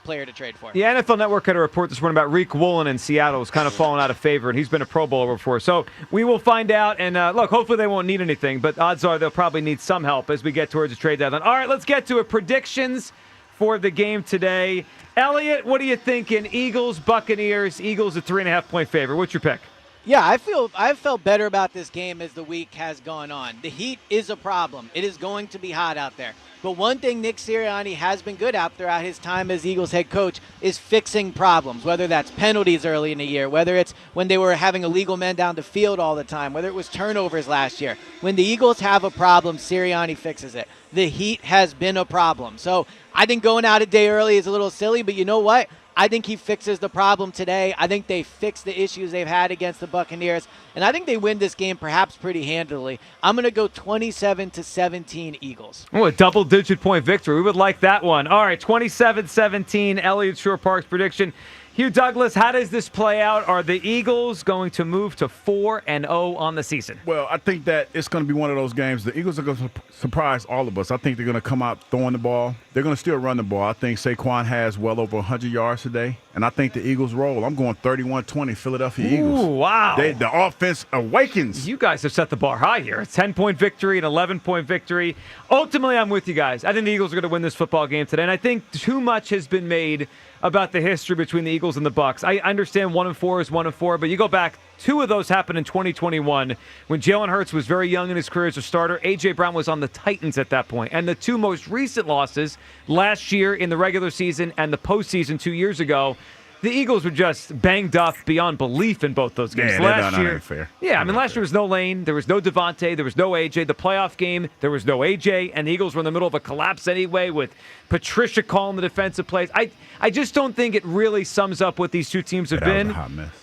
player to trade for. The NFL Network had a report this morning about Reek Woolen in Seattle is kind of fallen out of favor, and he's been a Pro Bowler before. So we will find out. And look, hopefully they won't need anything, but odds are they'll probably need some help as we get towards the trade deadline. All right, let's get to it. Predictions for the game today. Eliot, what are you thinking? Eagles, Buccaneers. Eagles a 3.5-point favorite. What's your pick? Yeah, I've felt better about this game as the week has gone on. The heat is a problem. It is going to be hot out there. But one thing Nick Sirianni has been good at throughout his time as Eagles head coach is fixing problems, whether that's penalties early in the year, whether it's when they were having illegal men down the field all the time, whether it was turnovers last year. When the Eagles have a problem, Sirianni fixes it. The heat has been a problem. So I think going out a day early is a little silly, but you know what? I think he fixes the problem today. I think they fix the issues they've had against the Buccaneers, and I think they win this game perhaps pretty handily. I'm going to go 27-17 Eagles. Oh, a double-digit point victory. We would like that one. All right, 27-17, Eliot Shorr-Parks prediction. Hugh Douglas, how does this play out? Are the Eagles going to move to 4-0 on the season? Well, I think that it's going to be one of those games. The Eagles are going to surprise all of us. I think they're going to come out throwing the ball. They're going to still run the ball. I think Saquon has well over 100 yards today, and I think the Eagles roll. I'm going 31-20 Philadelphia Eagles. Ooh, wow. The offense awakens. You guys have set the bar high here. A 10-point victory, an 11-point victory. Ultimately, I'm with you guys. I think the Eagles are going to win this football game today, and I think too much has been made about the history between the Eagles and the Bucs. I understand 1-4 is 1-4, but you go back, 2 of those happened in 2021 when Jalen Hurts was very young in his career as a starter. A.J. Brown was on the Titans at that point. And the 2 most recent losses, last year in the regular season and the postseason 2 years ago, the Eagles were just banged up beyond belief in both those games. Yeah, last year, ain't fair. yeah, I mean, last year was no Lane, there was no Devontae, there was no AJ. The playoff game, there was no AJ, and the Eagles were in the middle of a collapse anyway with Patricia calling the defensive plays. I just don't think it really sums up what these two teams have been. That was a hot mess.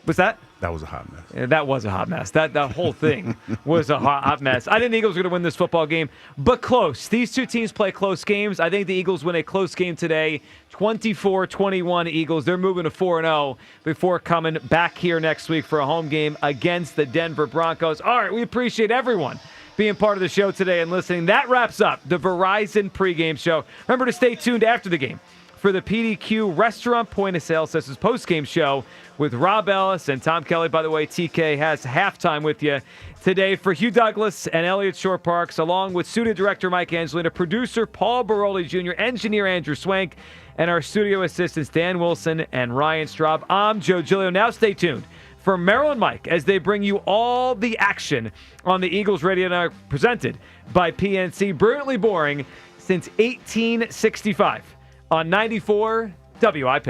What's that? That was a hot mess. Yeah, that was a hot mess. That whole thing was a hot mess. I think the Eagles are going to win this football game, but close. These two teams play close games. I think the Eagles win a close game today, 24-21 Eagles. They're moving to 4-0 before coming back here next week for a home game against the Denver Broncos. All right, we appreciate everyone being part of the show today and listening. That wraps up the Verizon pregame show. Remember to stay tuned after the game for the PDQ Restaurant Point of Sale Sessions postgame show with Rob Ellis and Tom Kelly. By the way, TK has halftime with you today. For Hugh Douglas and Eliot Shorr-Parks, along with studio director Mike Angelina, producer Paul Baroli Jr., engineer Andrew Swank, and our studio assistants Dan Wilson and Ryan Straub. I'm Joe Giglio. Now stay tuned for Merrill and Mike as they bring you all the action on the Eagles Radio Network, presented by PNC. Brilliantly boring since 1865 on 94 WIP.